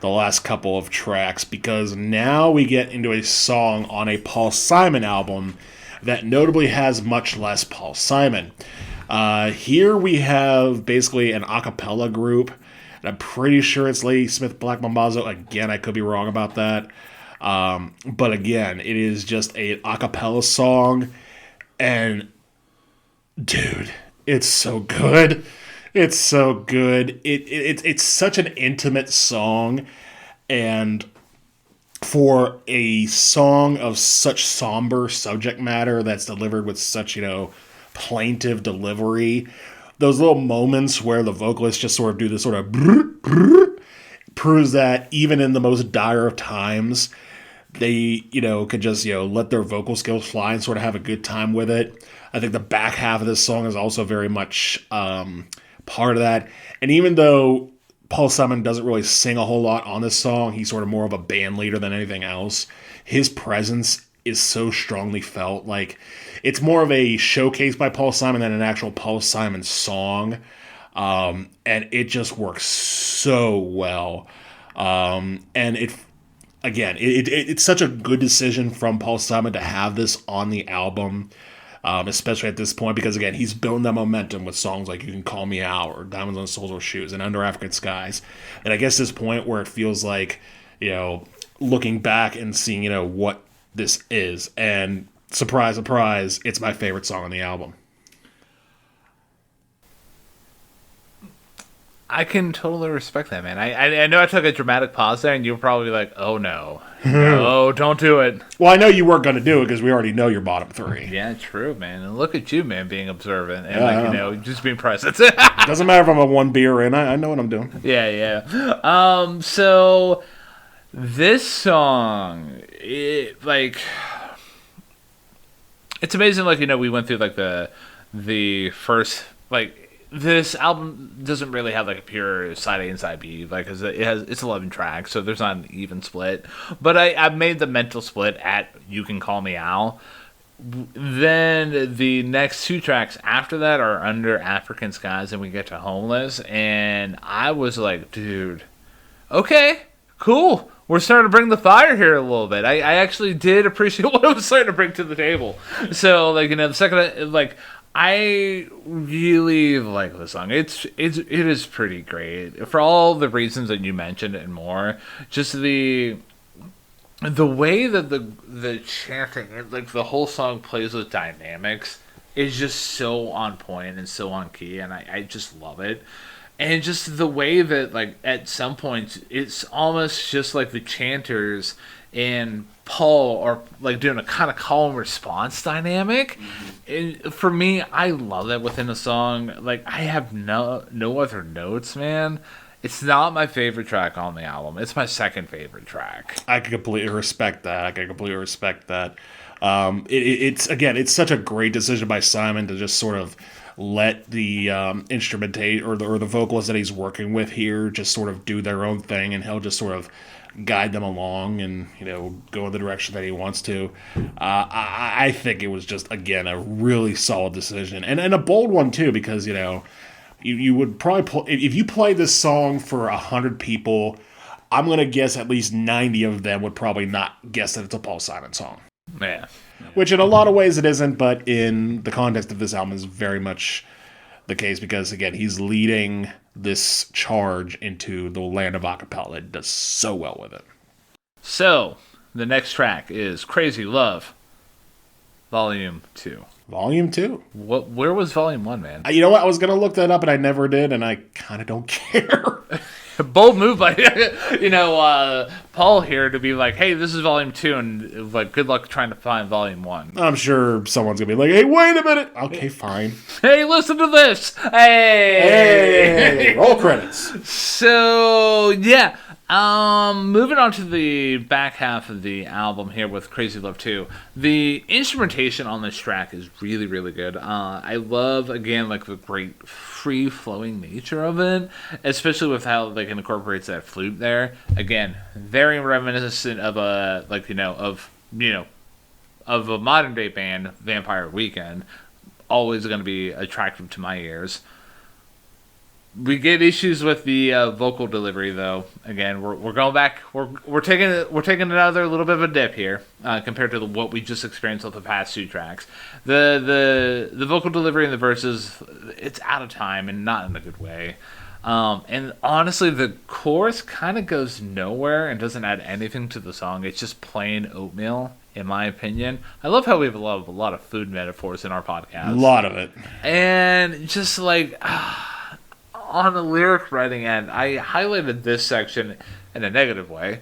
the last couple of tracks because now we get into a song on a Paul Simon album that notably has much less Paul Simon. Here we have basically an a cappella group, and I'm pretty sure it's Lady Smith Black Mambazo. Again, I could be wrong about that. But again, it is just a cappella song, and dude, it's so good. It's so good. It's such an intimate song, and for a song of such somber subject matter that's delivered with such, plaintive delivery, those little moments where the vocalists just sort of do this sort of brr, brr, proves that even in the most dire of times, they, could just, let their vocal skills fly and sort of have a good time with it. I think the back half of this song is also very much part of that. And even though Paul Simon doesn't really sing a whole lot on this song. He's sort of more of a band leader than anything else. His presence is so strongly felt. Like, it's more of a showcase by Paul Simon than an actual Paul Simon song. And it just works so well. And it's such a good decision from Paul Simon to have this on the album. Especially at this point, because again, he's building that momentum with songs like You Can Call Me Out or Diamonds on Soldier Shoes and Under African Skies. And I guess this point where it feels like, looking back and seeing, what this is. And surprise, surprise, it's my favorite song on the album. I can totally respect that, man. I know I took a dramatic pause there, and you were probably like, oh, no. No, don't do it. Well, I know you weren't going to do it because we already know your bottom three. Yeah, true, man. And look at you, man, being observant and, just being present. Doesn't matter if I'm a one beer in. I know what I'm doing. Yeah. So this song, it's amazing, we went through, the first, this album doesn't really have a pure side A and side B, because it's 11 tracks, so there's not an even split. But I made the mental split at You Can Call Me Al. Then the next 2 tracks after that are Under African Skies, and we get to Homeless, and I was like, dude, okay, cool. We're starting to bring the fire here a little bit. I actually did appreciate what I was starting to bring to the table. So, the second, I really like the song. It is pretty great for all the reasons that you mentioned and more. Just the way that the chanting, the whole song plays with dynamics, is just so on point and so on key, and I just love it. And just the way that at some points it's almost just like the chanters and Paul are doing a kind of call and response dynamic. Mm-hmm. And for me, I love that within a song. I have no other notes, man. It's not my favorite track on the album. It's my second favorite track. I can completely respect that. It's such a great decision by Simon to just sort of let the instrumentate or the vocalists that he's working with here just sort of do their own thing, and he'll just sort of guide them along and go in the direction that he wants to. I think it was just, again, a really solid decision and a bold one too, because you would probably if you play this song for 100 people, I'm gonna guess at least 90 of them would probably not guess that it's a Paul Simon song. Yeah. Which in a lot of ways it isn't, but in the context of this album is very much the case, because again, he's leading this charge into the land of acapella. It does so well with it. So the next track is Crazy Love, Volume 2. Volume 2? Where was Volume 1, man? You know what? I was going to look that up, and I never did, and I kind of don't care. Bold move by Paul here to be like, hey, this is Volume 2, and good luck trying to find Volume 1. I'm sure someone's going to be like, hey, wait a minute. Okay, fine. Hey, listen to this. Hey, roll credits. So, yeah. Moving on to the back half of the album here with Crazy Love 2. The instrumentation on this track is really, really good. I love, again, the great free-flowing nature of it, especially with how it incorporates that flute there. Again, very reminiscent of of a modern-day band, Vampire Weekend. Always going to be attractive to my ears. We get issues with the vocal delivery, though. Again, we're going back. We're taking another little bit of a dip here compared to what we just experienced with the past 2 tracks. The vocal delivery in the verses, it's out of time and not in a good way. And honestly, the chorus kind of goes nowhere and doesn't add anything to the song. It's just plain oatmeal, in my opinion. I love how we have a lot of food metaphors in our podcast. A lot of it, and just on the lyric writing end, I highlighted this section in a negative way.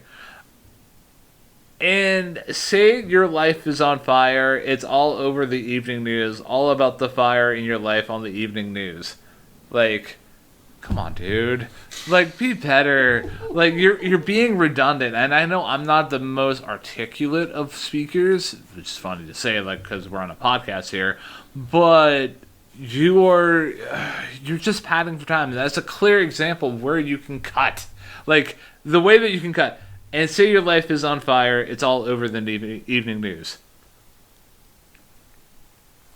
And say your life is on fire, it's all over the evening news, all about the fire in your life on the evening news. Come on, dude. Be better. You're being redundant, and I know I'm not the most articulate of speakers, which is funny to say, because we're on a podcast here, but you're just padding for time. That's a clear example of where you can cut. Like, the way that you can cut. And say your life is on fire, it's all over the evening news.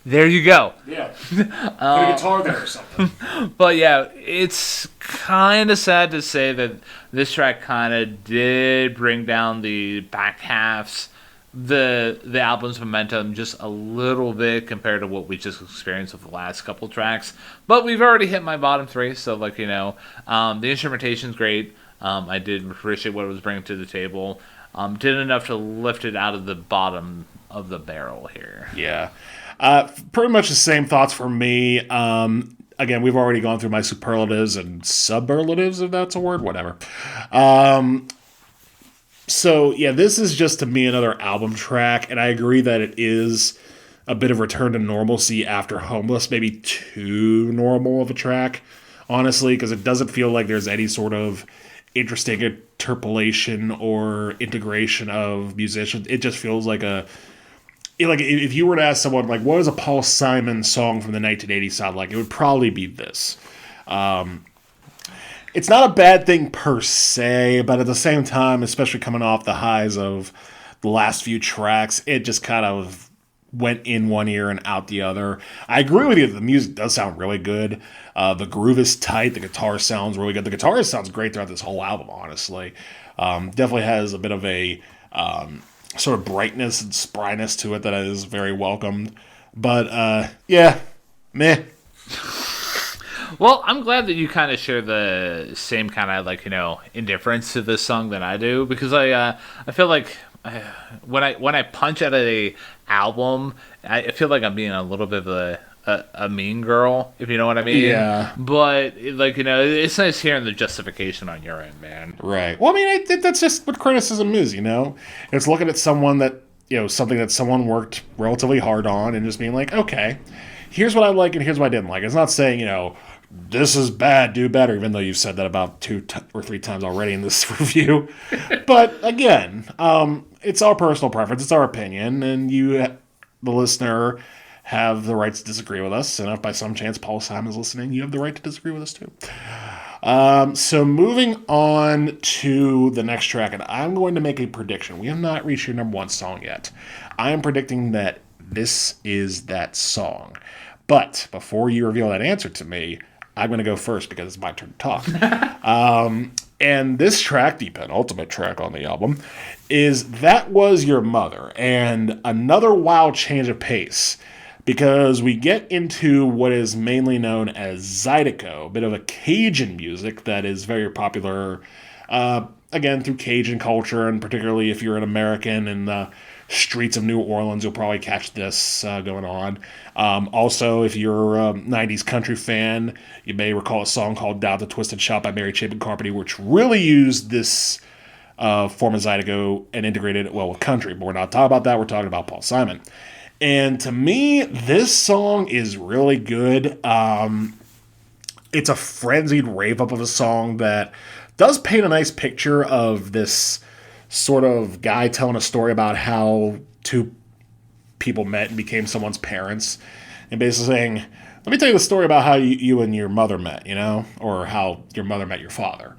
There you go. Yeah. Put a guitar there or something. But yeah, it's kind of sad to say that this track kind of did bring down the back halves, the album's momentum just a little bit compared to what we just experienced with the last couple tracks. But we've already hit my bottom three, so the instrumentation's great. I did appreciate what it was bringing to the table. Did enough to lift it out of the bottom of the barrel here. Yeah. Pretty much the same thoughts for me. Again, we've already gone through my superlatives and superlatives, if that's a word, whatever. So, yeah, this is just to me another album track, and I agree that it is a bit of return to normalcy after Homeless, maybe too normal of a track, honestly, because it doesn't feel like there's any sort of interesting interpolation or integration of musicians. It just feels like if you were to ask someone, like, what does a Paul Simon song from the 1980s sound like? It would probably be this. It's not a bad thing per se, but at the same time, especially coming off the highs of the last few tracks, it just kind of went in one ear and out the other. I agree with you that the music does sound really good. The groove is tight. The guitar sounds really good. The guitar sounds great throughout this whole album, honestly. Definitely has a bit of a sort of brightness and spryness to it that is very welcomed. But, yeah, meh. Well, I'm glad that you kind of share the same kind of indifference to this song that I do, because I feel like when I punch at a album, I feel like I'm being a little bit of a mean girl, if you know what I mean. Yeah. But it's nice hearing the justification on your end, man. Right. Well, I mean, I think that's just what criticism is. It's looking at someone that something that someone worked relatively hard on and just being like, okay, here's what I like and here's what I didn't like. It's not saying this is bad, do better, even though you've said that about 2 or 3 times already in this review. But again, it's our personal preference, it's our opinion, and you, the listener, have the right to disagree with us. And if by some chance Paul Simon is listening, you have the right to disagree with us too. So moving on to the next track, and I'm going to make a prediction. We have not reached your number 1 song yet. I am predicting that this is that song. But before you reveal that answer to me, I'm going to go first because it's my turn to talk. And this track, the penultimate track on the album, is That Was Your Mother. And another wild change of pace, because we get into what is mainly known as Zydeco, a bit of a Cajun music that is very popular, again, through Cajun culture, and particularly if you're an American in the streets of New Orleans, you'll probably catch this going on. Also, if you're a 90s country fan, you may recall a song called Down the Twisted Shot by Mary Chapin Carpenter, which really used this form of Zydeco and integrated it well with country. But we're not talking about that. We're talking about Paul Simon. And to me, this song is really good. It's a frenzied rave-up of a song that does paint a nice picture of this sort of guy telling a story about how 2 people met and became someone's parents, and basically saying, let me tell you the story about how you and your mother met, or how your mother met your father.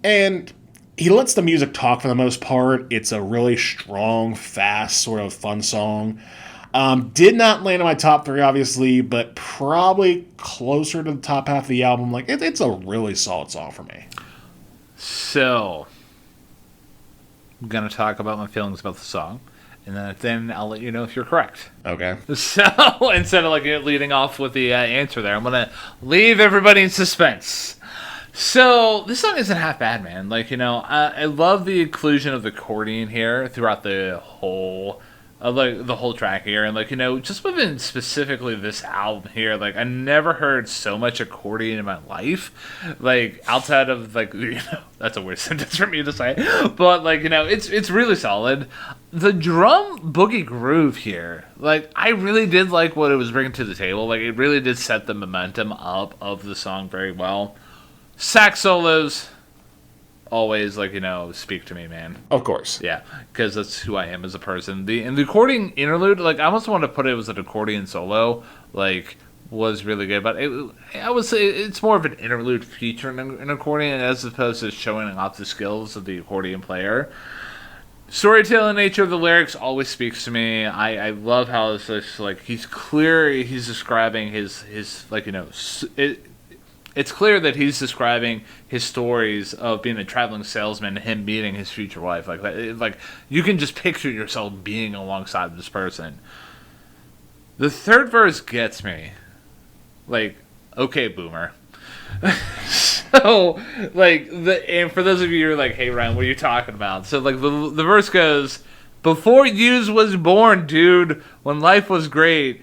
And he lets the music talk for the most part. It's a really strong, fast, sort of fun song. Did not land in my top 3, obviously, but probably closer to the top half of the album. It's a really solid song for me. So, I'm going to talk about my feelings about the song, and then I'll let you know if you're correct. Okay. So, instead of leading off with the answer there, I'm going to leave everybody in suspense. So, this song isn't half bad, man. I love the inclusion of the accordion here throughout the whole the whole track here, and just within specifically this album here, I never heard so much accordion in my life, outside of that's a weird sentence for me to say, but it's really solid. The drum boogie groove here, I really did like what it was bringing to the table. It really did set the momentum up of the song very well. Sax solos, always speak to me, man. Of course. Yeah, because that's who I am as a person. The accordion interlude, I almost want to put it as an accordion solo, was really good, but I would say it's more of an interlude featuring an accordion as opposed to showing off the skills of the accordion player. Storytelling nature of the lyrics always speaks to me. I love how it's just like he's clear. He's describing his like it's clear that he's describing his stories of being a traveling salesman and him meeting his future wife. Like you can just picture yourself being alongside this person. The third verse gets me. Like, okay, boomer. So, like, and for those of you who are like, hey, Ryan, what are you talking about? So, like, the verse goes, before yous was born, dude, when life was great,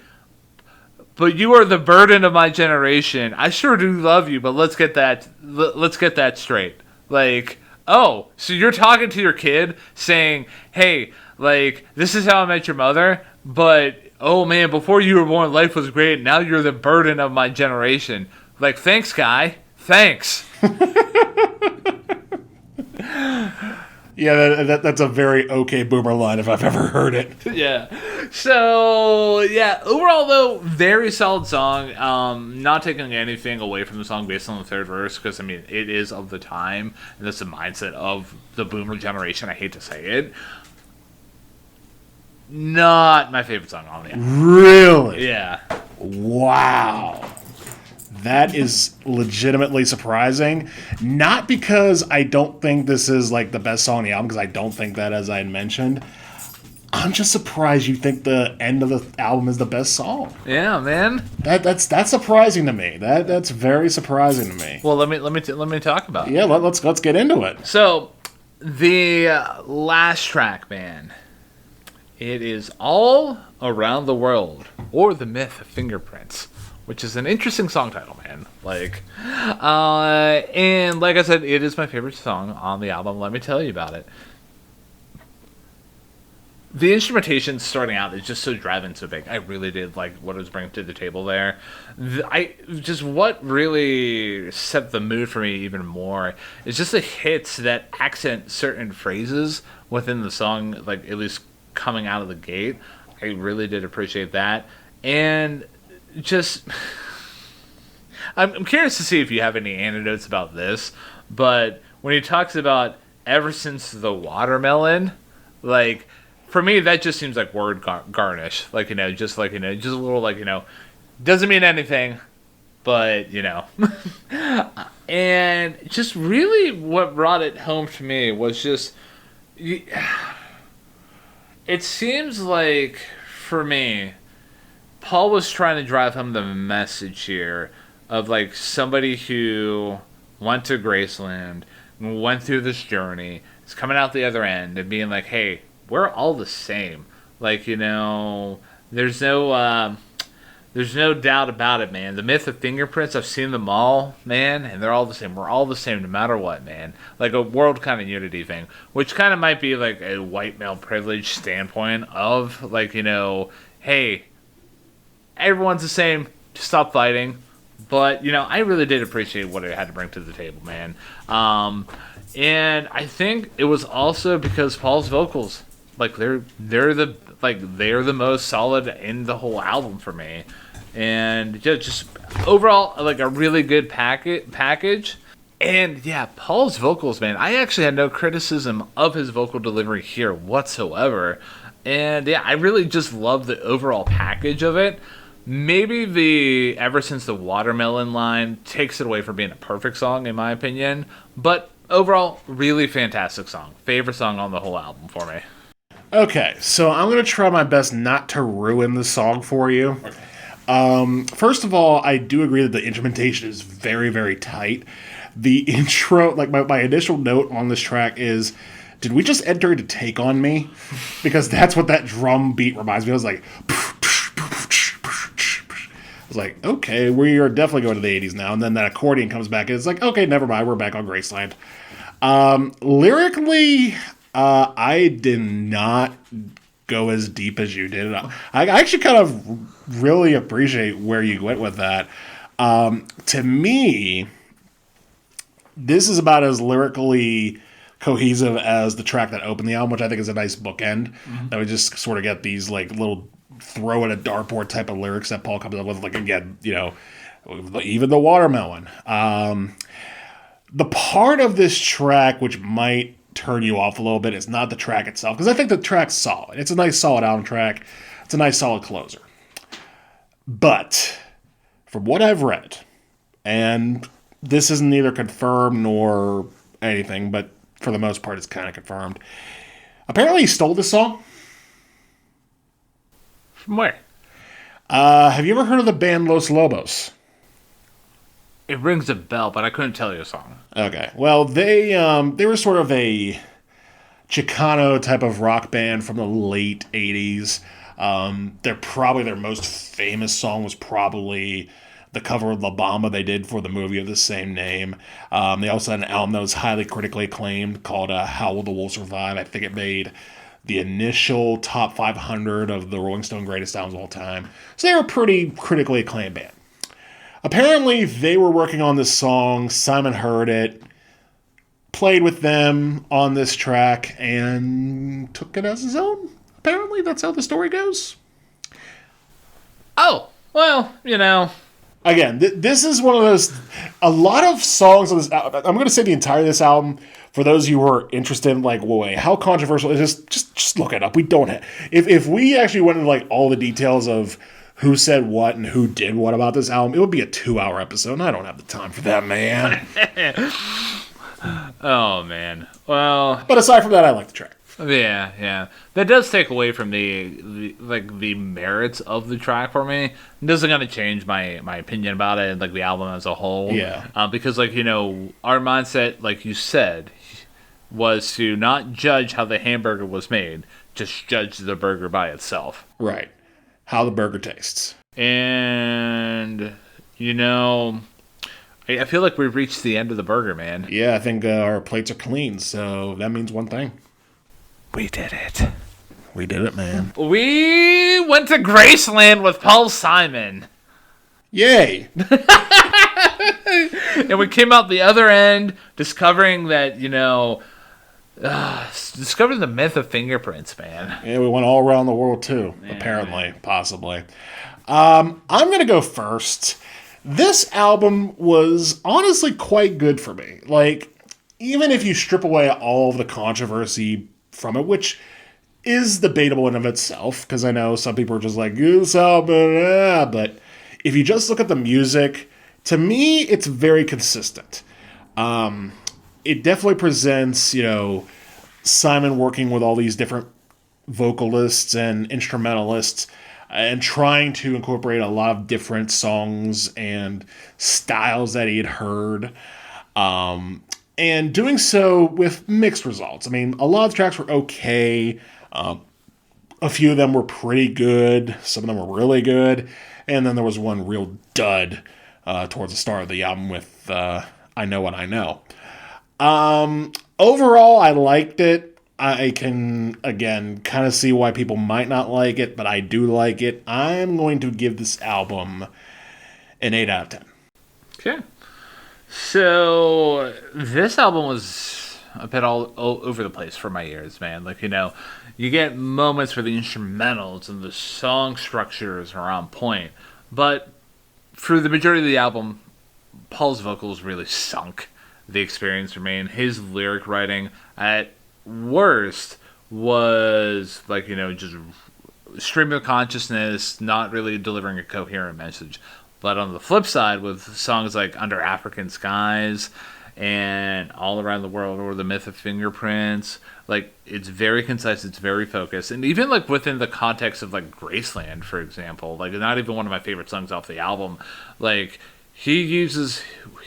but you are the burden of my generation. I sure do love you, but let's get that straight. Like, oh, so you're talking to your kid saying, hey, like, this is how I met your mother, but, oh, man, before you were born, life was great. Now you're the burden of my generation. Like, thanks, guy. Thanks. Yeah, that's a very okay boomer line if I've ever heard it. Yeah. So, yeah, overall, though, very solid song. Not taking anything away from the song based on the third verse, because, I mean, it is of the time, and that's the mindset of the boomer generation. I hate to say it. Not my favorite song on the album. Really? Yeah. Wow. That is legitimately surprising. Not because I don't think this is like the best song on the album, because I don't think that, as I had mentioned. I'm just surprised you think the end of the album is the best song. Yeah, man. That's surprising to me. That's very surprising to me. Well, let me talk about it. Yeah, let's get into it. So, the last track, man. It is All Around the World, or The Myth of Fingerprints, which is an interesting song title, man. Like, and like I said, it is my favorite song on the album. Let me tell you about it. The instrumentation starting out is just so driving, so big. I really did like what it was bringing to the table there. What really set the mood for me even more is just the hits that accent certain phrases within the song, like at least coming out of the gate. I really did appreciate that. And just I'm curious to see if you have any anecdotes about this, but when he talks about ever since the watermelon, like, for me that just seems like word garnish, like, just a little, like, doesn't mean anything, but and just really what brought it home to me was just it seems like, for me, Paul was trying to drive home the message here of, like, somebody who went to Graceland, went through this journey, is coming out the other end and being like, hey, we're all the same. Like, there's no doubt about it, man. The myth of fingerprints, I've seen them all, man, and they're all the same. We're all the same no matter what, man. Like a world kind of unity thing, which kind of might be like a white male privilege standpoint of, like, hey, everyone's the same, just stop fighting. But, I really did appreciate what it had to bring to the table, man. And I think it was also because Paul's vocals, like, they're the most solid in the whole album for me. And just overall, like, a really good package. And yeah, Paul's vocals, man, I actually had no criticism of his vocal delivery here whatsoever. And yeah, I really just love the overall package of it. Maybe the Ever Since the Watermelon line takes it away from being a perfect song, in my opinion. But overall, really fantastic song. Favorite song on the whole album for me. Okay, so I'm going to try my best not to ruin the song for you. First of all, I do agree that the instrumentation is very, very tight. The intro, like, my initial note on this track is, did we just enter into Take On Me? Because that's what that drum beat reminds me of. I was like, okay, we are definitely going to the 80s now. And then that accordion comes back, and it's like, okay, never mind, we're back on Graceland. Lyrically, I did not go as deep as you did. I actually kind of really appreciate where you went with that. To me, this is about as lyrically cohesive as the track that opened the album, which I think is a nice bookend. That we just sort of get these like little throw at a dartboard type of lyrics that Paul comes up with, like, again, even the watermelon. The part of this track which might turn you off a little bit is not the track itself, because I think the track's solid. It's a nice solid album track. It's a nice solid closer. But from what I've read, and this isn't neither confirmed nor anything, but for the most part it's kind of confirmed, apparently he stole this song. From where? Have you ever heard of the band Los Lobos? It rings a bell, but I couldn't tell you a song. Okay. Well, they were sort of a Chicano type of rock band from the late 80s. Their most famous song was probably the cover of La Bamba they did for the movie of the same name. They also had an album that was highly critically acclaimed called How Will the World Survive? I think it made the initial top 500 of the Rolling Stone greatest albums of all time. So they were a pretty critically acclaimed band. Apparently, they were working on this song. Simon heard it, played with them on this track, and took it as his own. Apparently, that's how the story goes. Oh, well, Again, this is one of those... A lot of songs on this album... I'm going to say the entire of this album, for those of you who are interested in, like, well, wait, how controversial is this? Just look it up. We don't have... If we actually went into, like, all the details of who said what and who did what about this album, it would be a 2-hour episode, and I don't have the time for that, man. Oh, man. Well... But aside from that, I like the track. Yeah. That does take away from the merits of the track for me. It doesn't going to change my opinion about it and, like, the album as a whole. Yeah. Because, like, our mindset, like you said, was to not judge how the hamburger was made, just judge the burger by itself. Right. How the burger tastes. And, I feel like we've reached the end of the burger, man. Yeah, I think our plates are clean, so that means one thing. We did it. We did it, man. We went to Graceland with Paul Simon. Yay! And we came out the other end discovering that, discovering the myth of fingerprints, man. Yeah, we went all around the world, too, apparently, possibly. I'm going to go first. This album was honestly quite good for me. Like, even if you strip away all of the controversy from it, which is debatable in of itself, because I know some people are just like, this album, but if you just look at the music, to me, it's very consistent. It definitely presents, Simon working with all these different vocalists and instrumentalists and trying to incorporate a lot of different songs and styles that he had heard. And doing so with mixed results. I mean, a lot of the tracks were okay. A few of them were pretty good. Some of them were really good. And then there was one real dud towards the start of the album with I Know What I Know. Overall, I liked it. I can, again, kind of see why people might not like it, but I do like it. I'm going to give this album an 8 out of 10. Okay. So, this album was a bit all over the place for my ears, man. Like, you get moments where the instrumentals and the song structures are on point. But for the majority of the album, Paul's vocals really sunk the experience for me. And his lyric writing, at worst, was, like, just stream of consciousness, not really delivering a coherent message. But on the flip side, with songs like Under African Skies and All Around the World or The Myth of Fingerprints, like, it's very concise, it's very focused. And even, like, within the context of, like, Graceland, for example, like, not even one of my favorite songs off the album, like, he uses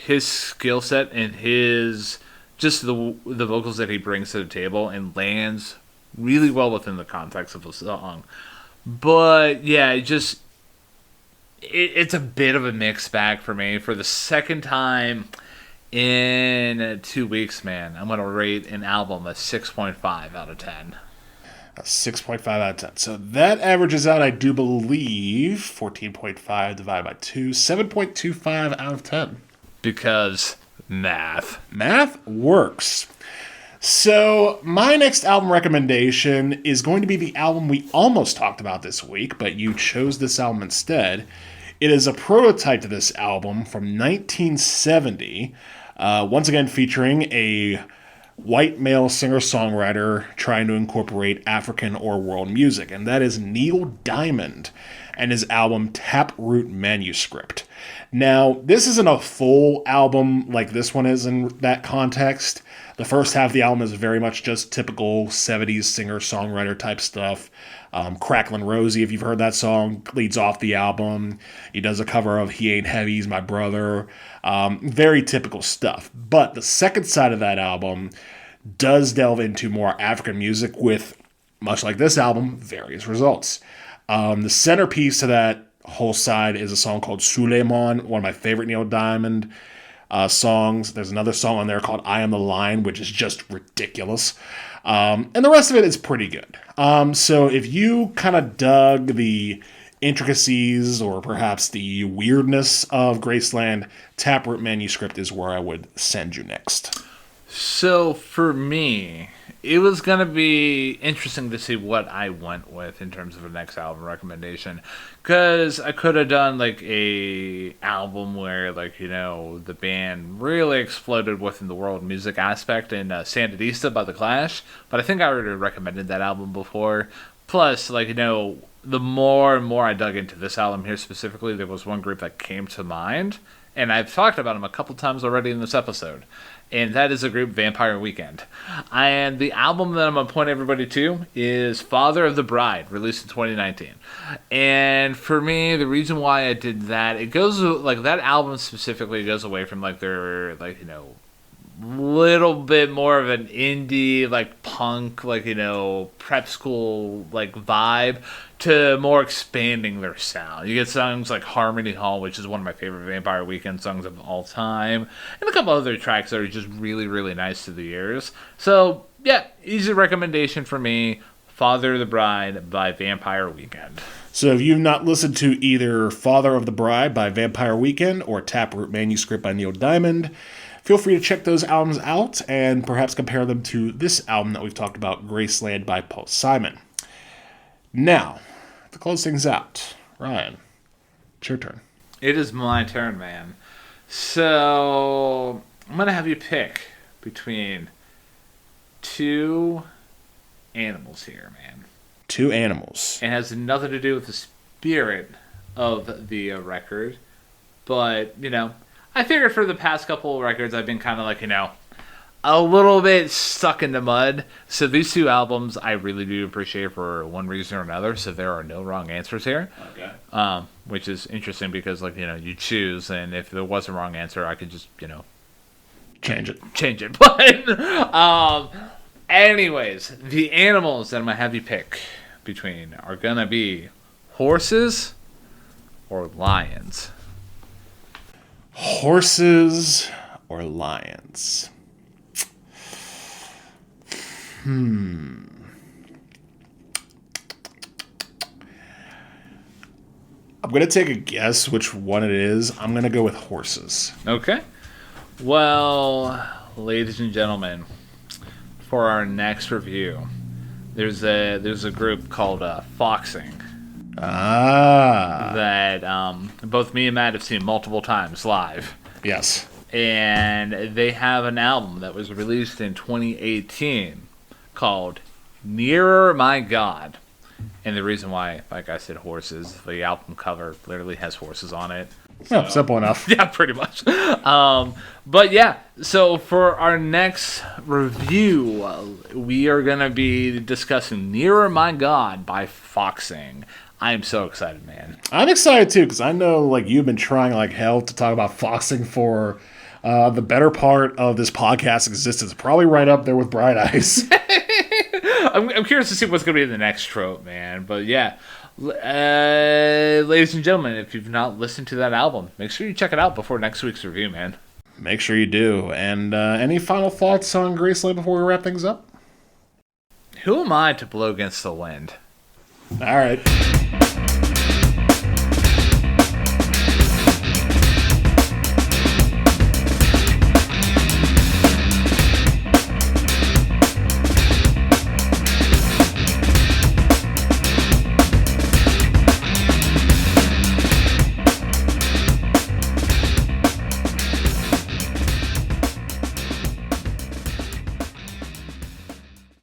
his skill set and his, just the vocals that he brings to the table and lands really well within the context of the song. But, yeah, it's a bit of a mixed bag for me. For the second time in 2 weeks, man, I'm going to rate an album a 6.5 out of 10. A 6.5 out of 10. So that averages out, I do believe, 14.5 divided by 2, 7.25 out of 10. Because math. Math works. So, my next album recommendation is going to be the album we almost talked about this week, but you chose this album instead. It is a prototype to this album from 1970, once again featuring a white male singer-songwriter trying to incorporate African or world music, and that is Neil Diamond and his album Taproot Manuscript. Now, this isn't a full album like this one is in that context. The first half of the album is very much just typical 70s singer-songwriter type stuff. Cracklin' Rosie, if you've heard that song, leads off the album. He does a cover of He Ain't Heavy, He's My Brother. Very typical stuff. But the second side of that album does delve into more African music with, much like this album, various results. The centerpiece to that whole side is a song called Suleiman, one of my favorite Neil Diamond songs. There's another song on there called I Am the Lion, which is just ridiculous. And the rest of it is pretty good. So if you kind of dug the intricacies or perhaps the weirdness of Graceland, Taproot Manuscript is where I would send you next. So for me, it was going to be interesting to see what I went with in terms of a next album recommendation. Because I could have done like a album where the band really exploded within the world music aspect in Sandinista by The Clash. But I think I already recommended that album before. Plus, the more and more I dug into this album here specifically, there was one group that came to mind. And I've talked about them a couple times already in this episode. And that is the group Vampire Weekend. And the album that I'm going to point everybody to is Father of the Bride, released in 2019. And for me, the reason why I did that, it goes, that album specifically goes away from, their, little bit more of an indie, punk, prep school, vibe, to more expanding their sound. You get songs like Harmony Hall, which is one of my favorite Vampire Weekend songs of all time, and a couple other tracks that are just really, really nice to the ears. So, yeah, easy recommendation for me, Father of the Bride by Vampire Weekend. So if you've not listened to either Father of the Bride by Vampire Weekend or Taproot Manuscript by Neil Diamond, feel free to check those albums out and perhaps compare them to this album that we've talked about, Graceland by Paul Simon. Now, to close things out, Ryan, it's your turn. It is my turn, man. So, I'm going to have you pick between two animals here, man. Two animals. It has nothing to do with the spirit of the record, but, I figured for the past couple of records, I've been kind of a little bit stuck in the mud. So these two albums, I really do appreciate for one reason or another. So there are no wrong answers here. Okay. Which is interesting because, you choose, and if there was a wrong answer, I could just, change it. But, anyways, the animals that I'm going to have you pick between are going to be horses or lions. Horses or lions? I'm going to take a guess which one it is. I'm going to go with horses. Okay. Well, ladies and gentlemen, for our next review, there's a group called Foxing. That both me and Matt have seen multiple times live. Yes. And they have an album that was released in 2018 called Nearer My God. And the reason why, like I said, horses, the album cover literally has horses on it. So, oh, simple enough. Yeah, pretty much. But yeah, so for our next review, we are going to be discussing Nearer My God by Foxing. I am so excited, man. I'm excited too, because I know you've been trying like hell to talk about Foxing for the better part of this podcast existence. Probably right up there with Bright Eyes. I'm curious to see what's going to be the next trope, man. But yeah, ladies and gentlemen, if you've not listened to that album, make sure you check it out before next week's review, man. Make sure you do. And any final thoughts on Graceland before we wrap things up? Who am I to blow against the wind? All right.